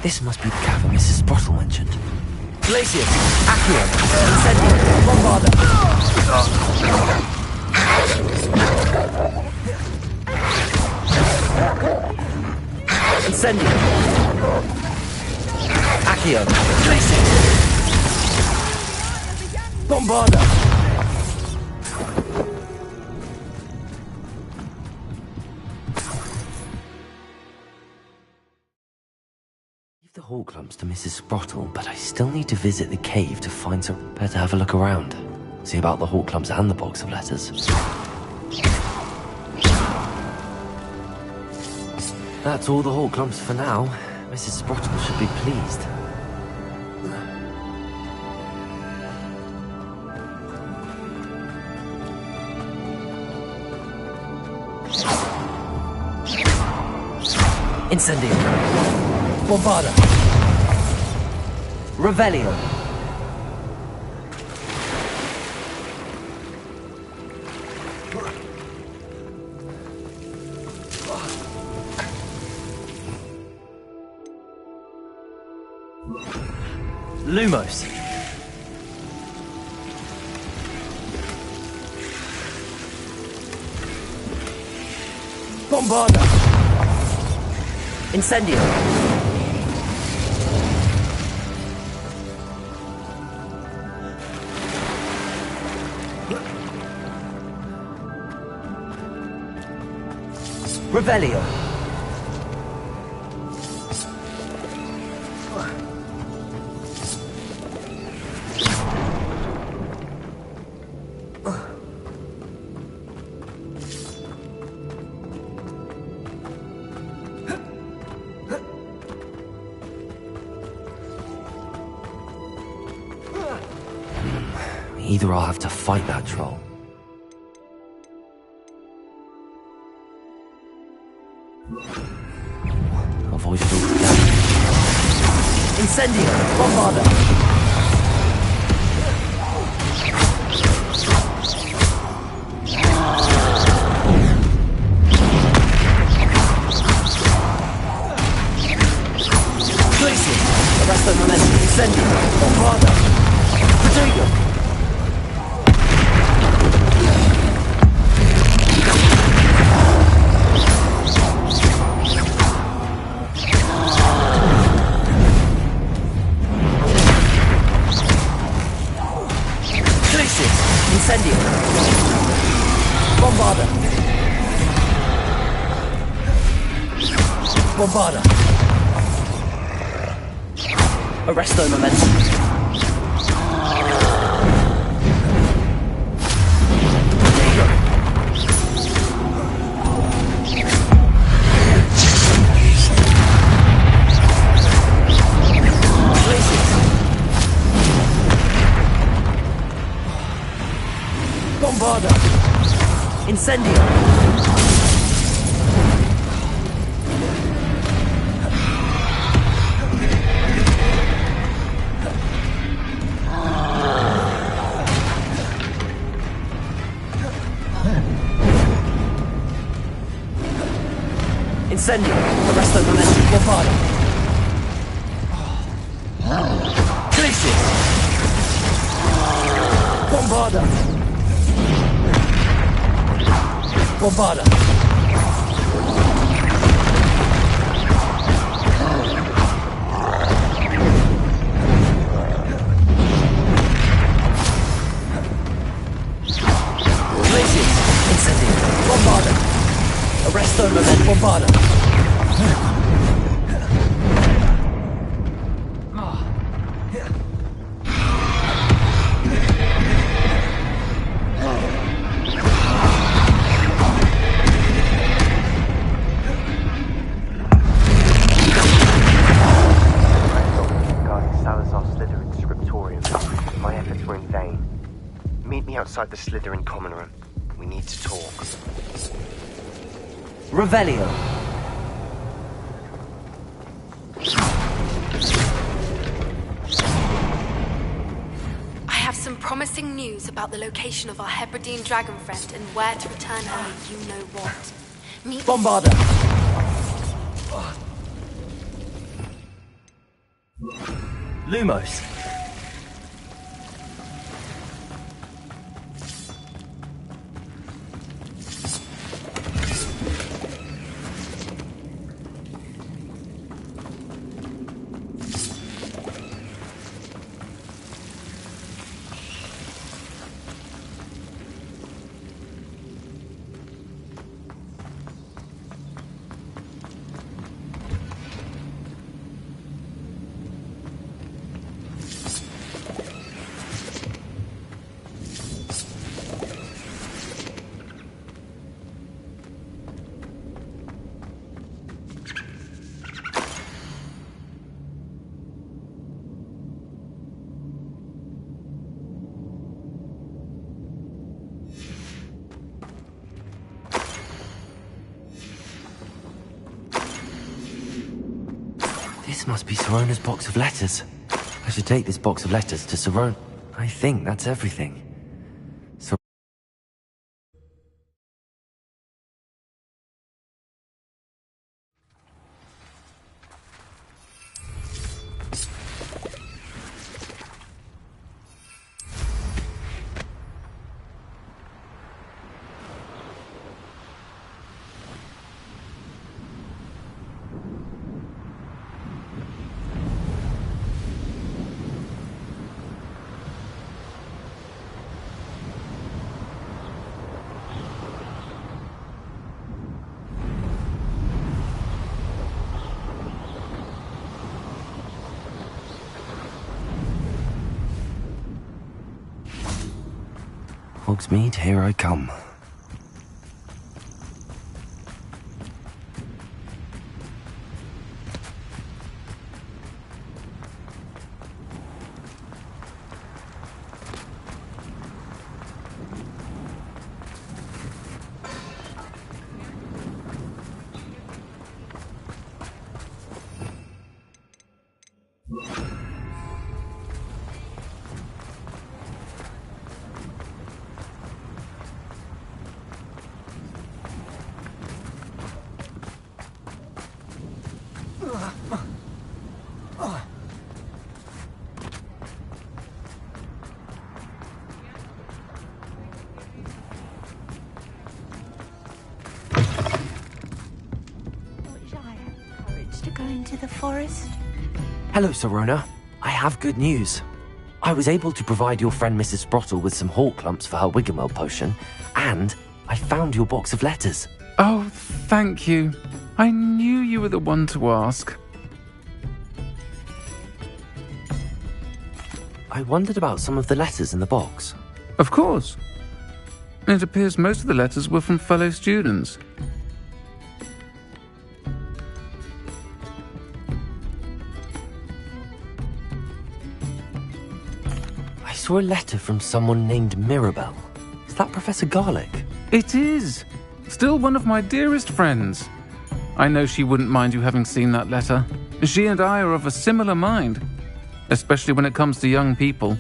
This must be the cavern Mrs. Sprottle mentioned. Glacius! Accio! Incendio! Incendio! Accio! Glacius! Bombarda! The Horklumps to Mrs. Sprottle, but I still need to visit the cave to find some... Better have a look around. See about the Horklumps and the box of letters. That's all the whole clumps for now. Mrs. Sprottle should be pleased. Incendio. Bombarda. Revelio. Lumos. Bombarda. Incendio. Revelio. Either I'll have to fight that troll. Avoid it altogether. Incendio! Bombarda! Glacier! Arresto momentum! Incendio! Bombarda! Protego! Incendio! Bombarda! Bombarda! Arresto momentum! Bombarda! Incendio! Incendio! Arresto momentum! Bombarda! Glacier! Bombarda! Bombarda! Glaciers! Incendio! Bombarda! Arresto moment! Bombarda! Outside the Slytherin common room. We need to talk. Revelio. I have some promising news about the location of our Hebridean dragon friend and where to return her you-know-what. Meet Bombarda. Lumos. This must be Sirona's box of letters. I should take this box of letters to Sirona. I think that's everything. Hogsmeade, here I come. Hello, Sirona. I have good news. I was able to provide your friend Mrs. Sprottle with some hawk clumps for her Wiggenweld potion, and I found your box of letters. Oh, thank you. I knew you were the one to ask. I wondered about some of the letters in the box. Of course. It appears most of the letters were from fellow students. I saw a letter from someone named Mirabelle. Is that Professor Garlick? It is. Still one of my dearest friends. I know she wouldn't mind you having seen that letter. She and I are of a similar mind, especially when it comes to young people.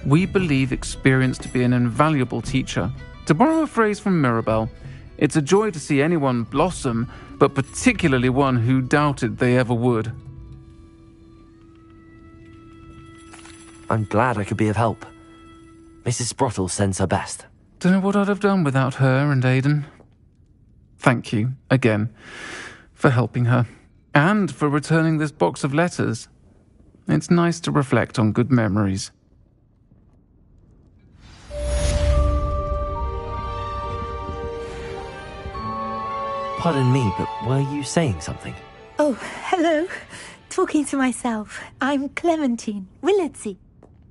We believe experience to be an invaluable teacher. To borrow a phrase from Mirabelle, it's a joy to see anyone blossom, but particularly one who doubted they ever would. I'm glad I could be of help. Mrs. Sprottle sends her best. Don't know what I'd have done without her and Aidan. Thank you, again, for helping her, and for returning this box of letters. It's nice to reflect on good memories. Pardon me, but were you saying something? Oh, hello. Talking to myself. I'm Clementine Willardsey.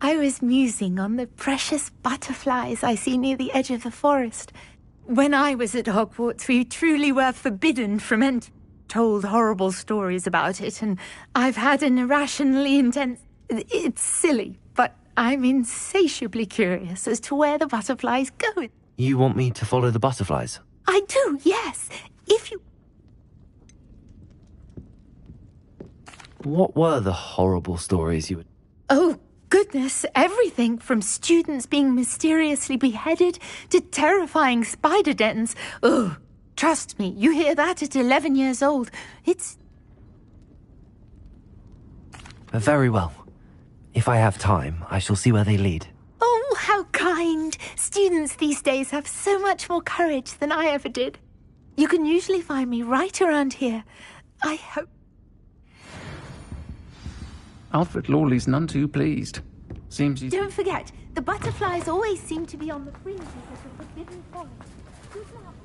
I was musing on the precious butterflies I see near the edge of the forest. When I was at Hogwarts, we truly were forbidden from entering. Told horrible stories about it, and I've had an irrationally intense... It's silly, but I'm insatiably curious as to where the butterflies go. You want me to follow the butterflies? I do, yes. If you... What were the horrible stories you would... Oh, goodness, everything from students being mysteriously beheaded to terrifying spider dens. Oh, trust me, you hear that at 11 years old. It's... Very well. If I have time, I shall see where they lead. Oh, how kind. Students these days have so much more courage than I ever did. You can usually find me right around here. I hope... Alfred Lawley's none too pleased. Seems he's... Don't forget, the butterflies always seem to be on the fringes of the forbidden forest. Good luck.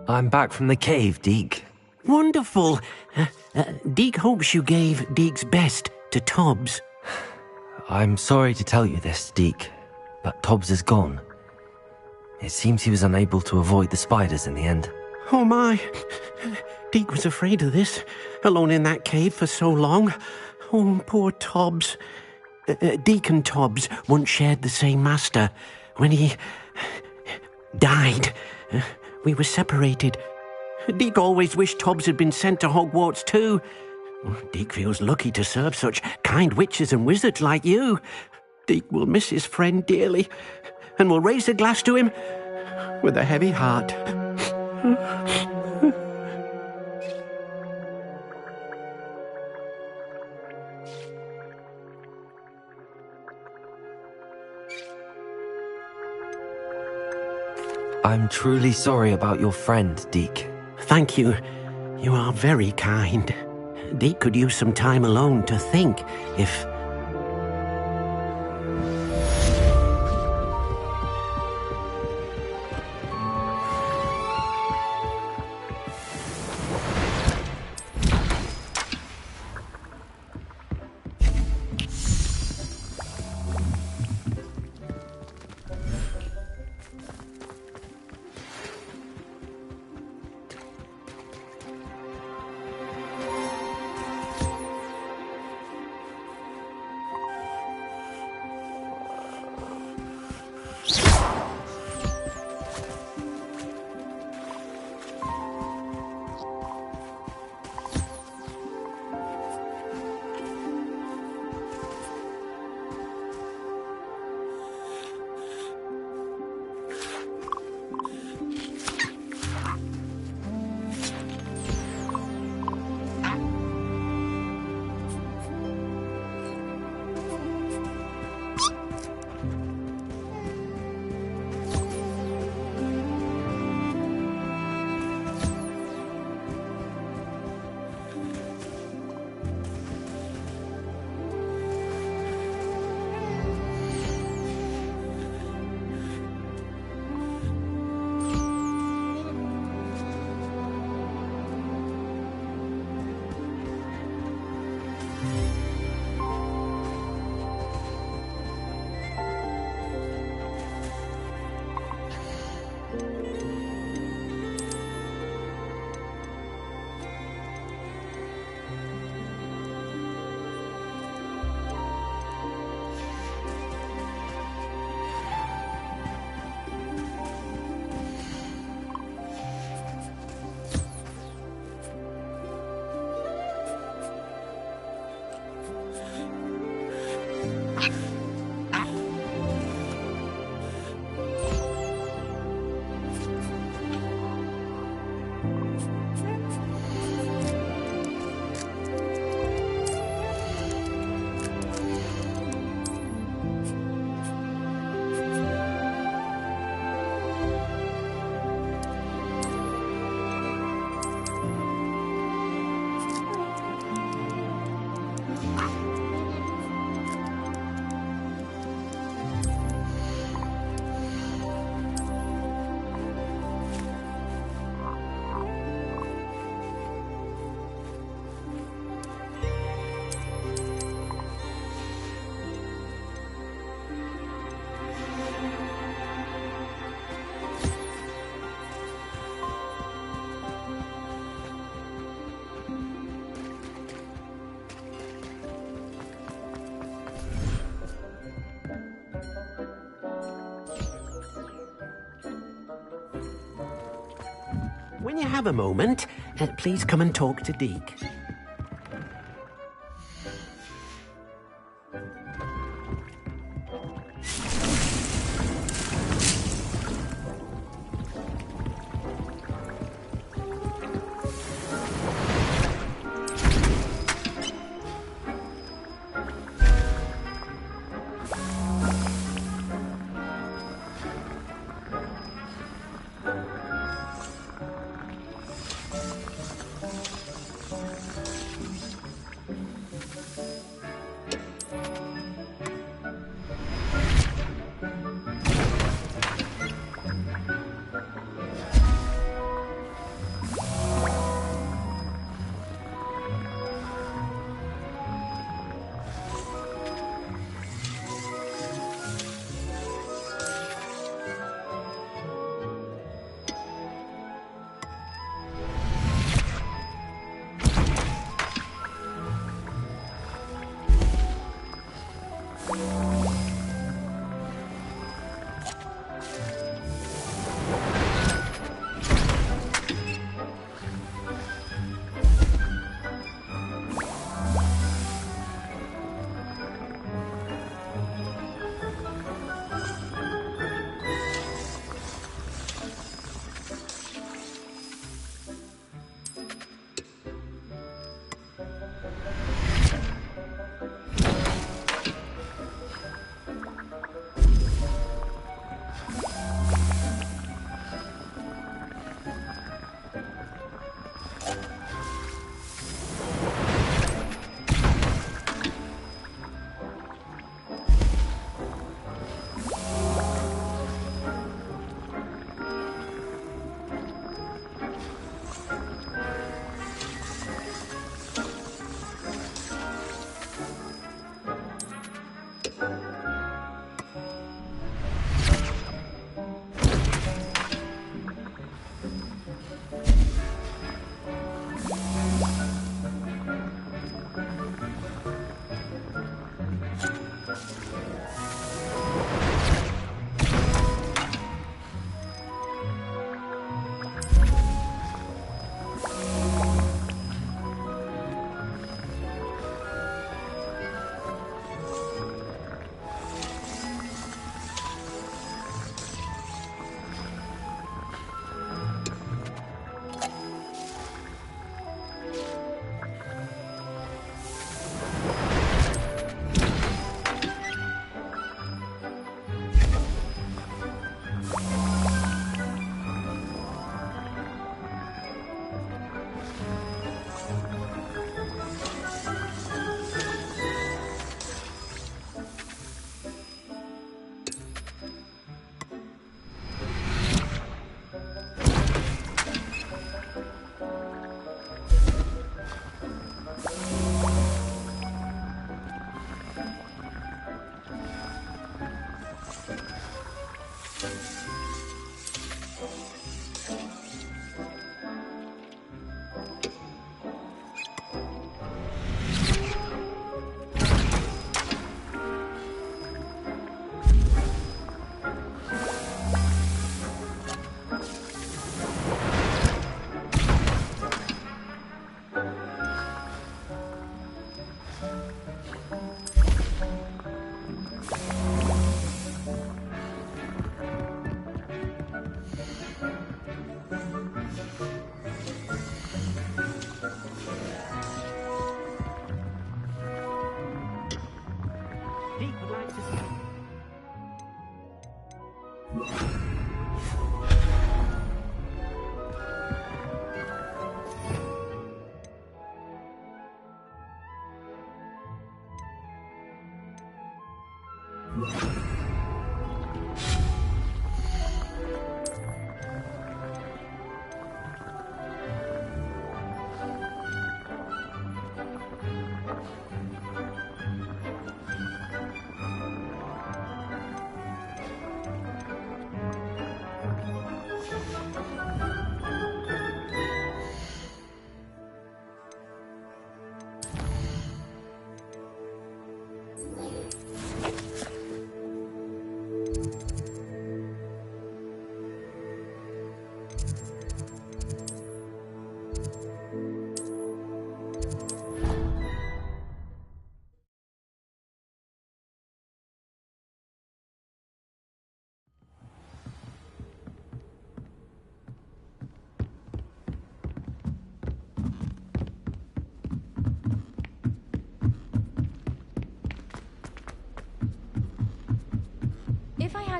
I'm back from the cave, Deke. Wonderful. Deke hopes you gave Deke's best to Tobbs. I'm sorry to tell you this, Deke, but Tobbs is gone. It seems he was unable to avoid the spiders in the end. Oh my. Deke was afraid of this, alone in that cave for so long. Oh, poor Tobbs. Deke and Tobbs once shared the same master. When he died, we were separated. Deke always wished Tobbs had been sent to Hogwarts too. Deke feels lucky to serve such kind witches and wizards like you. Deke will miss his friend dearly, and will raise a glass to him with a heavy heart. I'm truly sorry about your friend, Deke. Thank you. You are very kind. Deke could use some time alone to think, if... when you have a moment, please come and talk to Deke.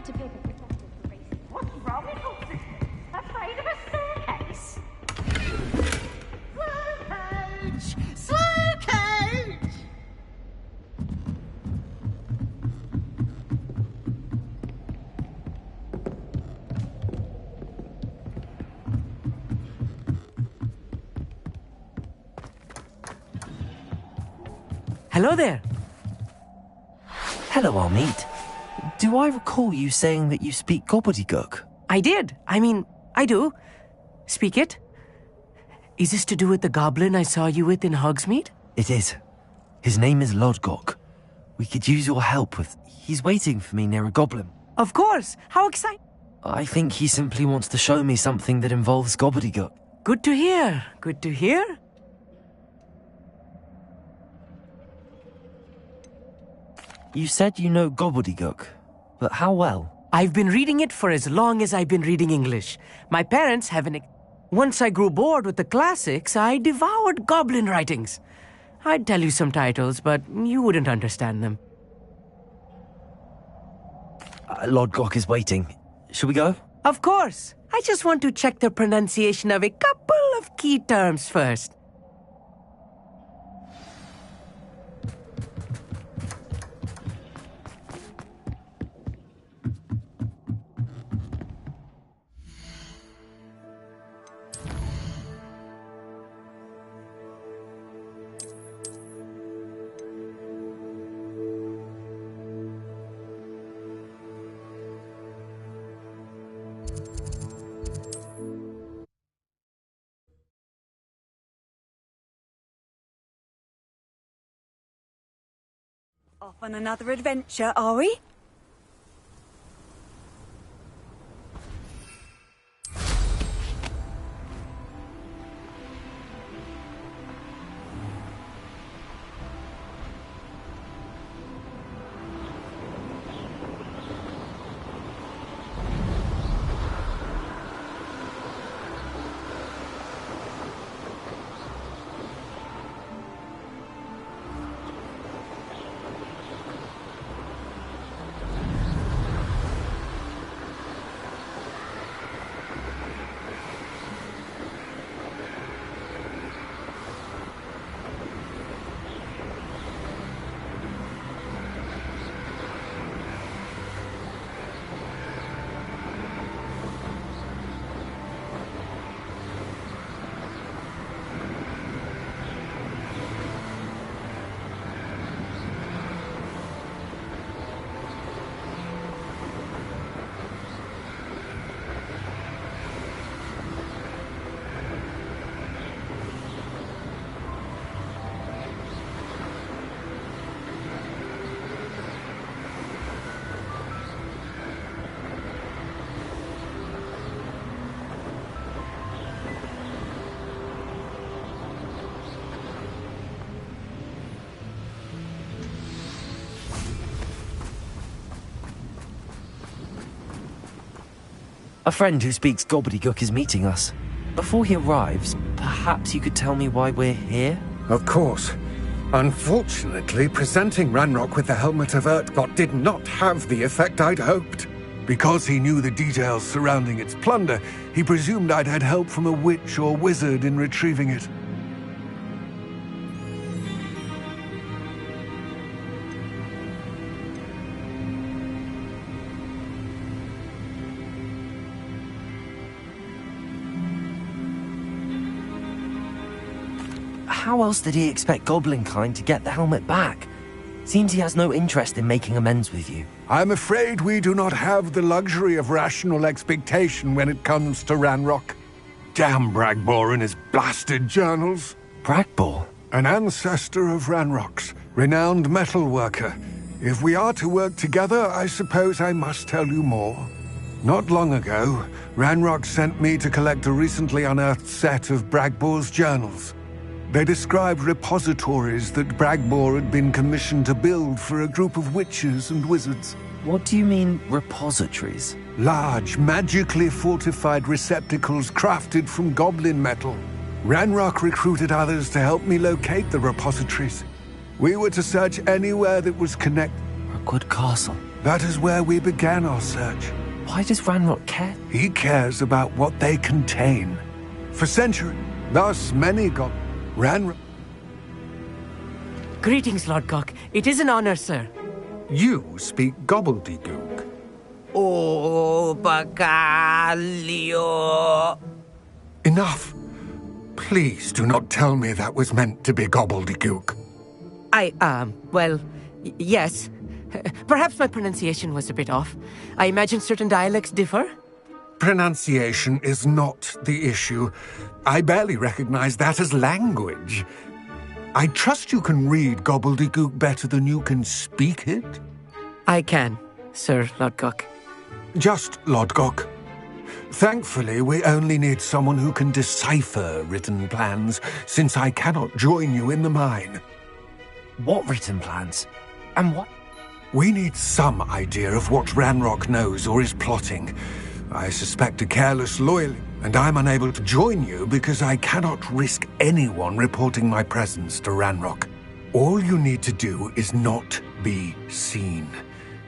to pick a protective for racing. What's wrong with your sister? Afraid of a staircase? Slow coach! Slow coach! Hello there. Hello, Almeet. Do I recall you saying that you speak gobbledygook? I did. I do. Speak it. Is this to do with the goblin I saw you with in Hogsmeade? It is. His name is Lodgok. We could use your help with... He's waiting for me near a goblin. Of course. How exciting. I think he simply wants to show me something that involves gobbledygook. Good to hear. Good to hear. You said you know gobbledygook, but how well? I've been reading it for as long as I've been reading English. My parents have an... Once I grew bored with the classics, I devoured goblin writings. I'd tell you some titles, but you wouldn't understand them. Lodgok is waiting. Shall we go? Of course. I just want to check the pronunciation of a couple of key terms first. Off on another adventure, are we? A friend who speaks gobbledygook is meeting us. Before he arrives, perhaps you could tell me why we're here? Of course. Unfortunately, presenting Ranrock with the Helmet of Urtkot did not have the effect I'd hoped. Because he knew the details surrounding its plunder, he presumed I'd had help from a witch or wizard in retrieving it. How else did he expect Goblinkind to get the helmet back? Seems he has no interest in making amends with you. I'm afraid we do not have the luxury of rational expectation when it comes to Ranrock. Damn Bragbor and his blasted journals. Bragbor? An ancestor of Ranrock's, renowned metal worker. If we are to work together, I suppose I must tell you more. Not long ago, Ranrock sent me to collect a recently unearthed set of Bragbor's journals. They described repositories that Bragbor had been commissioned to build for a group of witches and wizards. What do you mean, repositories? Large, magically fortified receptacles crafted from goblin metal. Ranrock recruited others to help me locate the repositories. We were to search anywhere that was connected. Rookwood Castle. That is where we began our search. Why does Ranrock care? He cares about what they contain. For centuries, thus many got Ranrock. Greetings, Lord Cock. It is an honor, sir. You speak gobbledygook. Oh, Bacalio. Enough. Please do not tell me that was meant to be gobbledygook. Yes. Perhaps my pronunciation was a bit off. I imagine certain dialects differ. Pronunciation is not the issue. I barely recognize that as language. I trust you can read gobbledygook better than you can speak it? I can, Sir Lodgok. Just Lodgok. Thankfully, we only need someone who can decipher written plans, since I cannot join you in the mine. What written plans? And what? We need some idea of what Ranrock knows or is plotting. I suspect a careless loyalty, and I'm unable to join you because I cannot risk anyone reporting my presence to Ranrock. All you need to do is not be seen,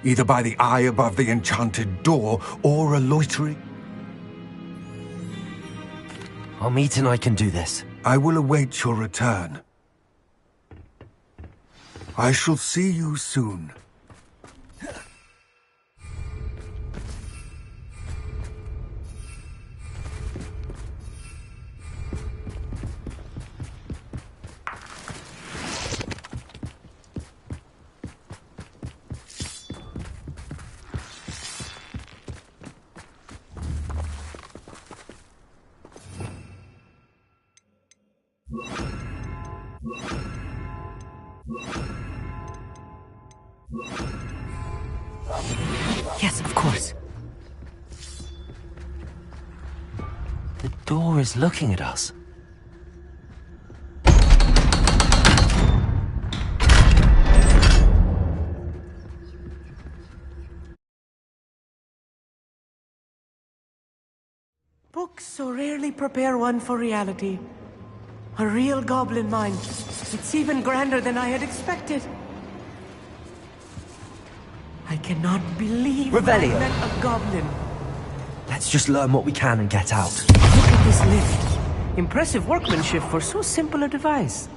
either by the eye above the enchanted door or a loitering. Our meet and I can do this. I will await your return. I shall see you soon. Yes, of course. The door is looking at us. Books so rarely prepare one for reality. A real goblin mine. It's even grander than I had expected. I cannot believe Revelio. I met a goblin. Let's just learn what we can and get out. Look at this lift. Impressive workmanship for so simple a device.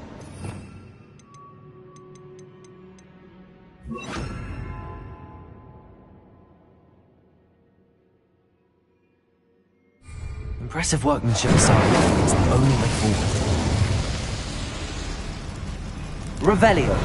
Impressive workmanship aside, it's the only way forward. Revelio.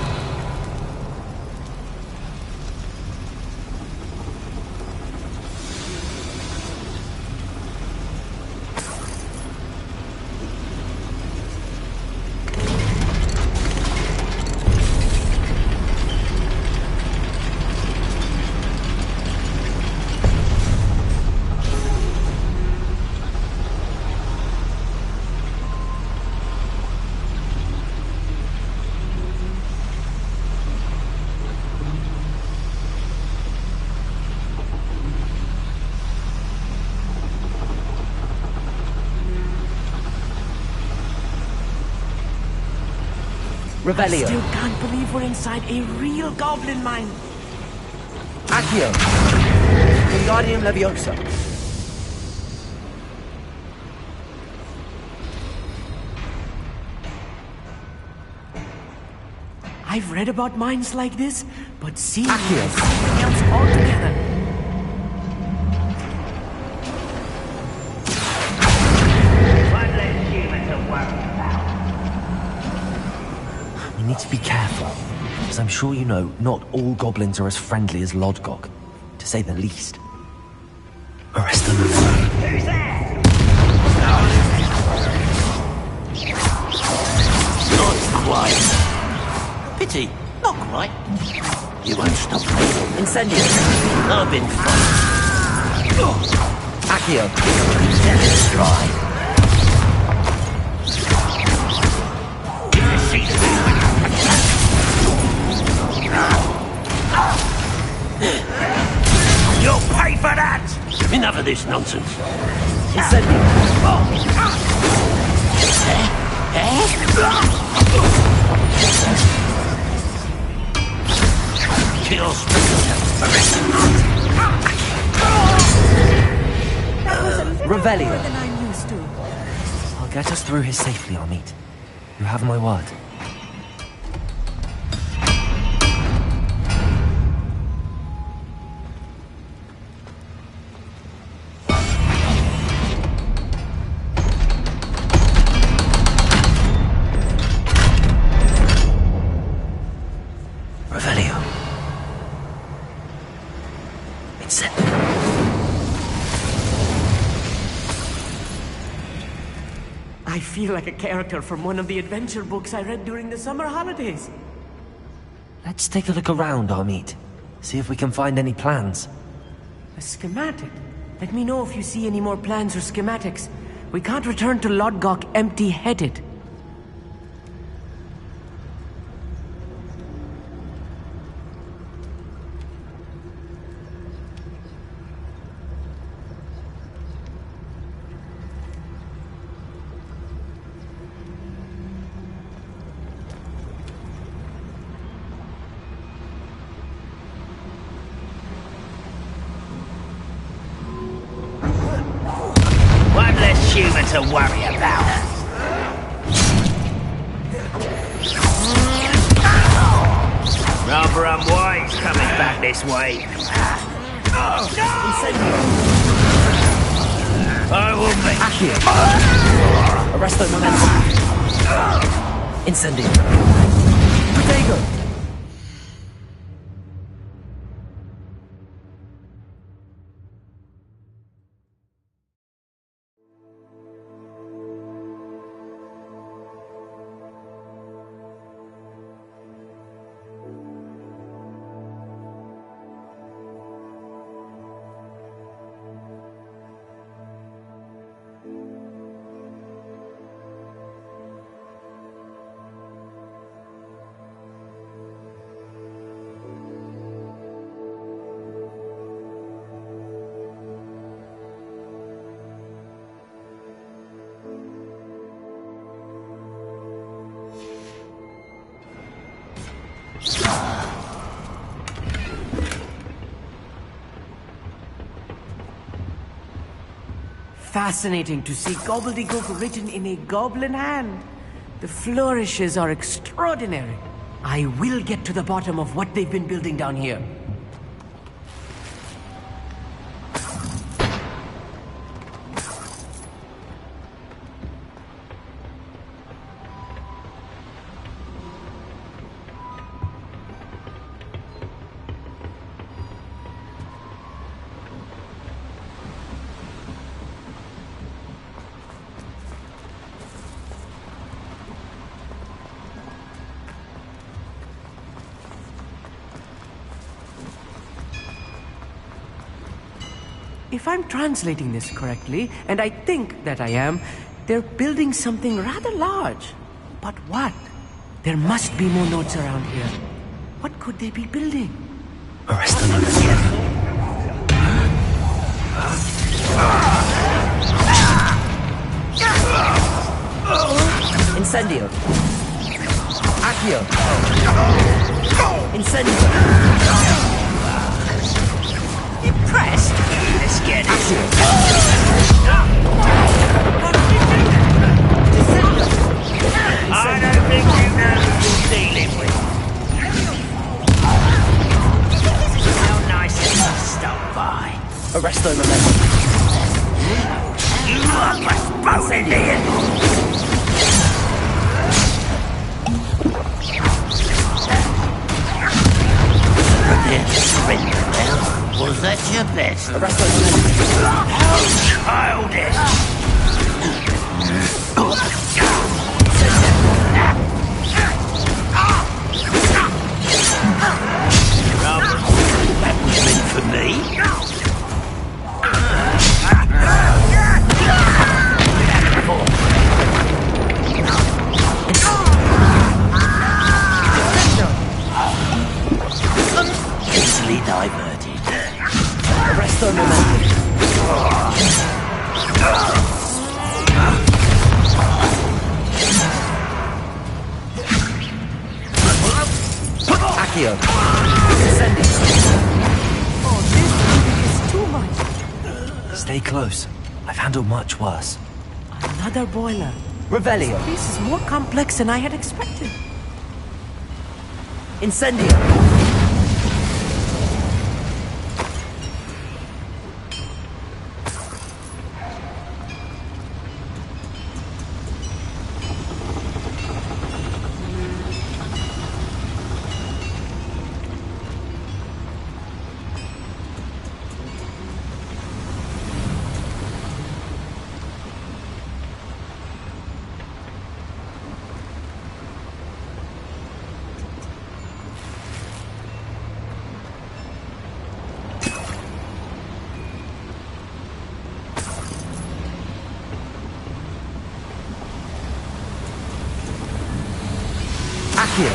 Revelio. I still can't believe we're inside a real goblin mine. Accio. Wingardium Leviosa. I've read about mines like this, but seeing Accio. is something else altogether. One less human to worry about. We need to be careful, as I'm sure you know, not all goblins are as friendly as Lodgok, to say the least. Arrest them. Who's there? Not quite. Pity, not quite. You won't stop me. Incendio. I've been fine. Accio. Let us try. You'll pay for that! Enough of this nonsense. Incendio. Kill That was a little Revelio. more than I'm used to. I'll get us through here safely, Amit. You have my word. Revelio. It's it. I feel like a character from one of the adventure books I read during the summer holidays. Let's take a look around, Amit. See if we can find any plans. A schematic? Let me know if you see any more plans or schematics. We can't return to Lodgok empty-headed. One less human to worry about. Rather unwise coming back this way. I will make Accio! Arresto momentum. Incendio. Protego! Fascinating to see gobbledygook written in a goblin hand. The flourishes are extraordinary. I will get to the bottom of what they've been building down here. If I'm translating this correctly, and I think that I am, they're building something rather large. But what? There must be more notes around here. What could they be building? Arrest the notes again. Incendio. Accio. Incendio. impressed. Let's get it. I don't think you know who you're dealing with. How nice of you to stop by. Arrest them, remember. You are postponing it. Was that your best? Arrest them. How childish! That was meant for me. Easily diverted. Arrest them, remember. Accio. Oh, this really is too much. Stay close. I've handled much worse. Another boiler. Revelio. This is more complex than I had expected. Incendio. Accio.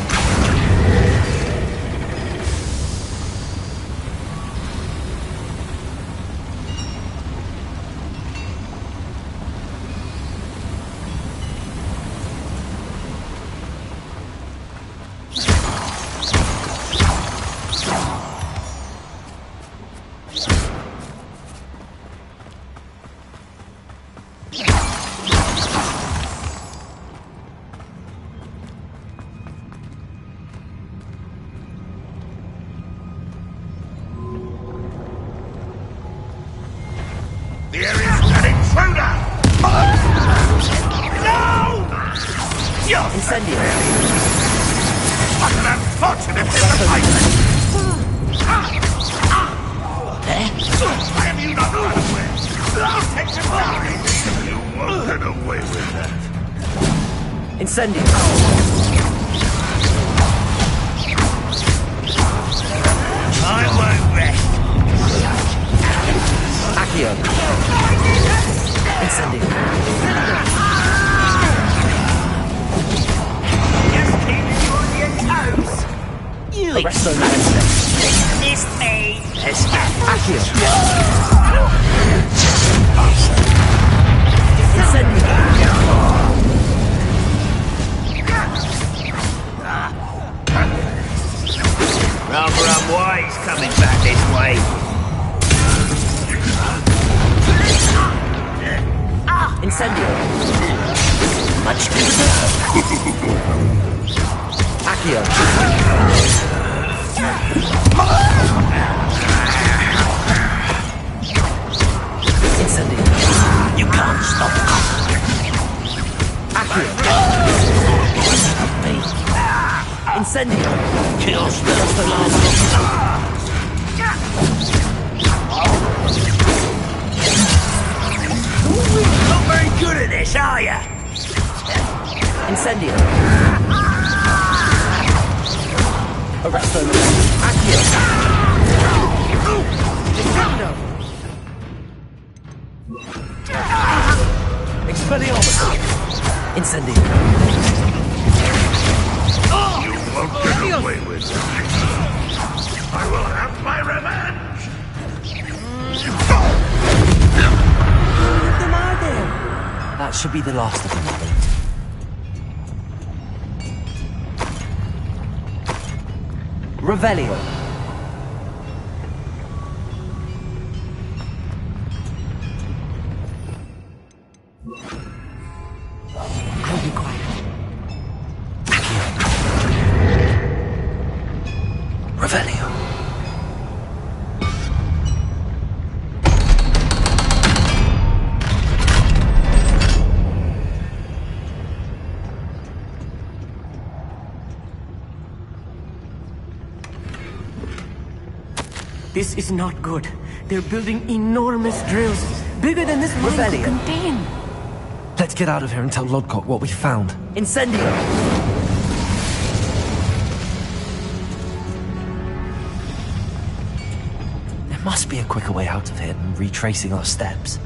There is an intruder! No! Incendio. What an unfortunate disappointment! Why have you not run away? I'll take him down! You won't get away with that. Incendio. I won't rest. Accio. Incendio. Just keeping you on your toes. You Arresto Management. Dismiss me. Accio. Incendio. Rather unwise coming back this way. Incendio. Much to deserve. Accio. Incendio. You can't stop us. Accio. Incendio. Kills the Not very good at this, are ya? Incendio. Arresto. Accio. Defendo. Expelliarmus. Incendio. You won't get away with that. I will have my revenge. How many of them are there? That should be the last of them, I think. Revelio. I'll be quiet. Revelio. This is not good. They're building enormous drills, bigger than this mine could contain. Let's get out of here and tell Lodcock what we found. Incendio! There must be a quicker way out of here than retracing our steps.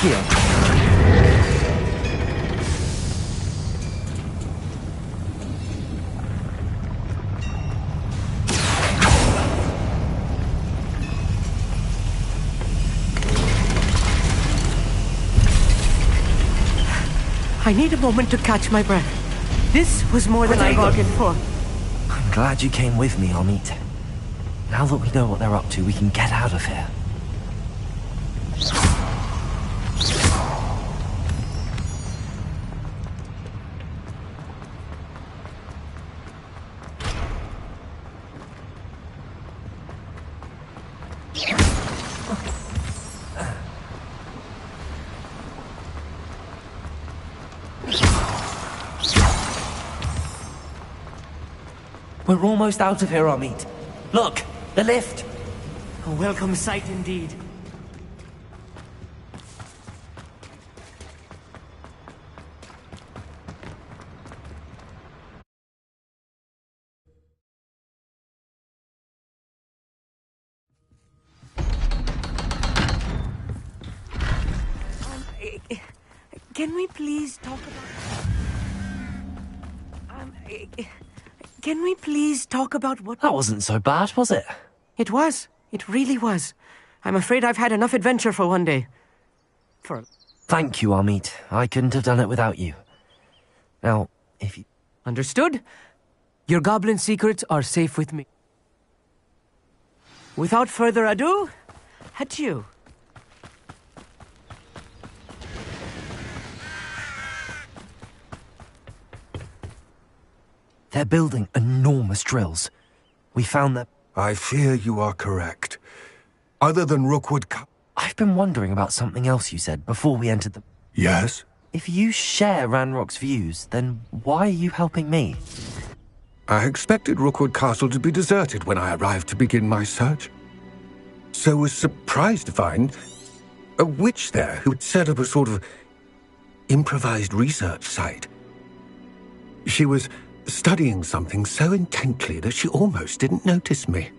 Here. I need a moment to catch my breath. This was more than I bargained for. I'm glad you came with me, Amit. Now that we know what they're up to, we can get out of here. We're almost out of here, Amit. Look, the lift. A welcome sight indeed. Can we please talk about... Can we please talk about what... That wasn't so bad, was it? It was. It really was. I'm afraid I've had enough adventure for one day. Thank you, Amit. I couldn't have done it without you. Now, if you... Understood? Your goblin secrets are safe with me. Without further ado, adieu. They're building enormous drills. We found that... I fear you are correct. Other than Rookwood... I've been wondering about something else you said before we entered the... Yes? If you share Ranrock's views, then why are you helping me? I expected Rookwood Castle to be deserted when I arrived to begin my search. So was surprised to find a witch there who'd set up a sort of improvised research site. She was studying something so intently that she almost didn't notice me.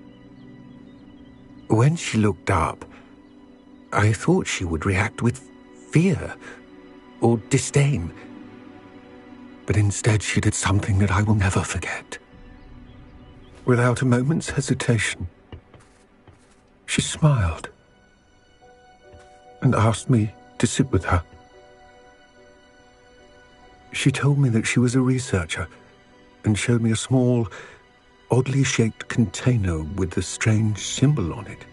When she looked up, I thought she would react with fear or disdain. But instead she did something that I will never forget. Without a moment's hesitation, she smiled and asked me to sit with her. She told me that she was a researcher and showed me a small, oddly shaped container with a strange symbol on it.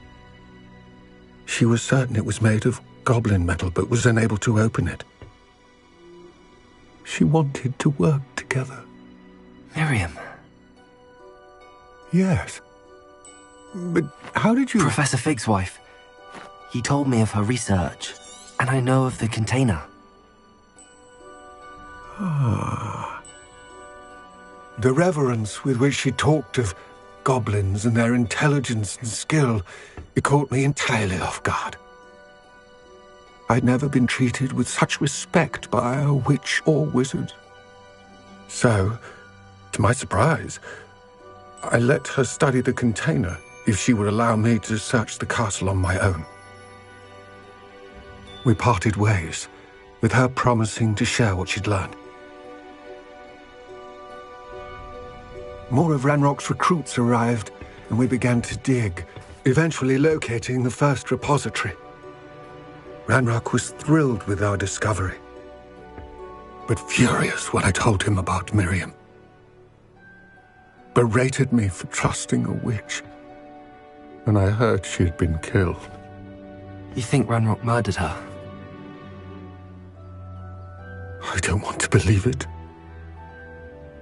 She was certain it was made of goblin metal, but was unable to open it. She wanted to work together. Miriam. Yes. But how did you... Professor Fig's wife. He told me of her research, and I know of the container. Ah. The reverence with which she talked of goblins and their intelligence and skill, it caught me entirely off guard. I'd never been treated with such respect by a witch or wizard. So, to my surprise, I let her study the container if she would allow me to search the castle on my own. We parted ways, with her promising to share what she'd learned. More of Ranrock's recruits arrived, and we began to dig, eventually locating the first repository. Ranrock was thrilled with our discovery, but furious when I told him about Miriam. Berated me for trusting a witch, and I heard she had been killed. You think Ranrock murdered her? I don't want to believe it,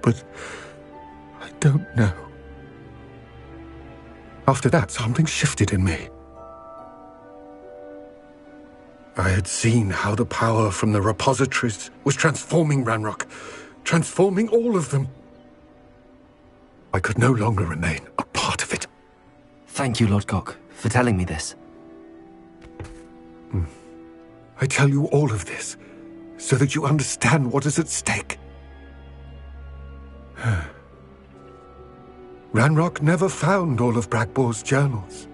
but I don't know. After that, something shifted in me. I had seen how the power from the repositories was transforming Ranrock, transforming all of them. I could no longer remain a part of it. Thank you, Lord Cock, for telling me this. I tell you all of this so that you understand what is at stake. Ranrock never found all of Bragbor's journals,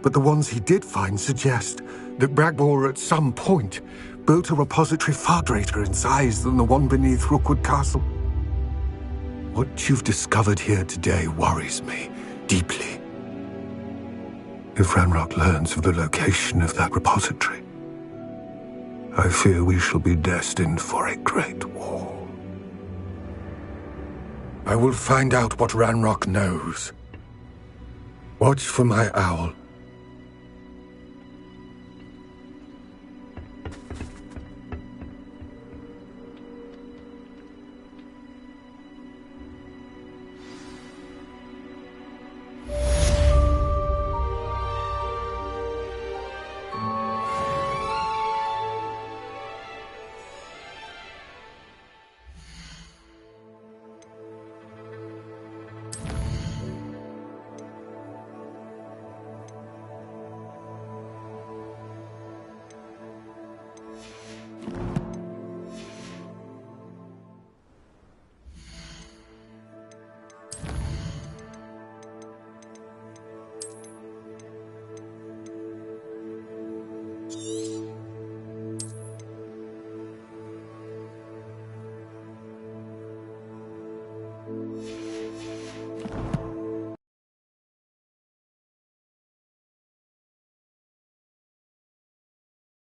but the ones he did find suggest that Bragbor at some point built a repository far greater in size than the one beneath Rookwood Castle. What you've discovered here today worries me deeply. If Ranrock learns of the location of that repository, I fear we shall be destined for a great war. I will find out what Ranrock knows. Watch for my owl.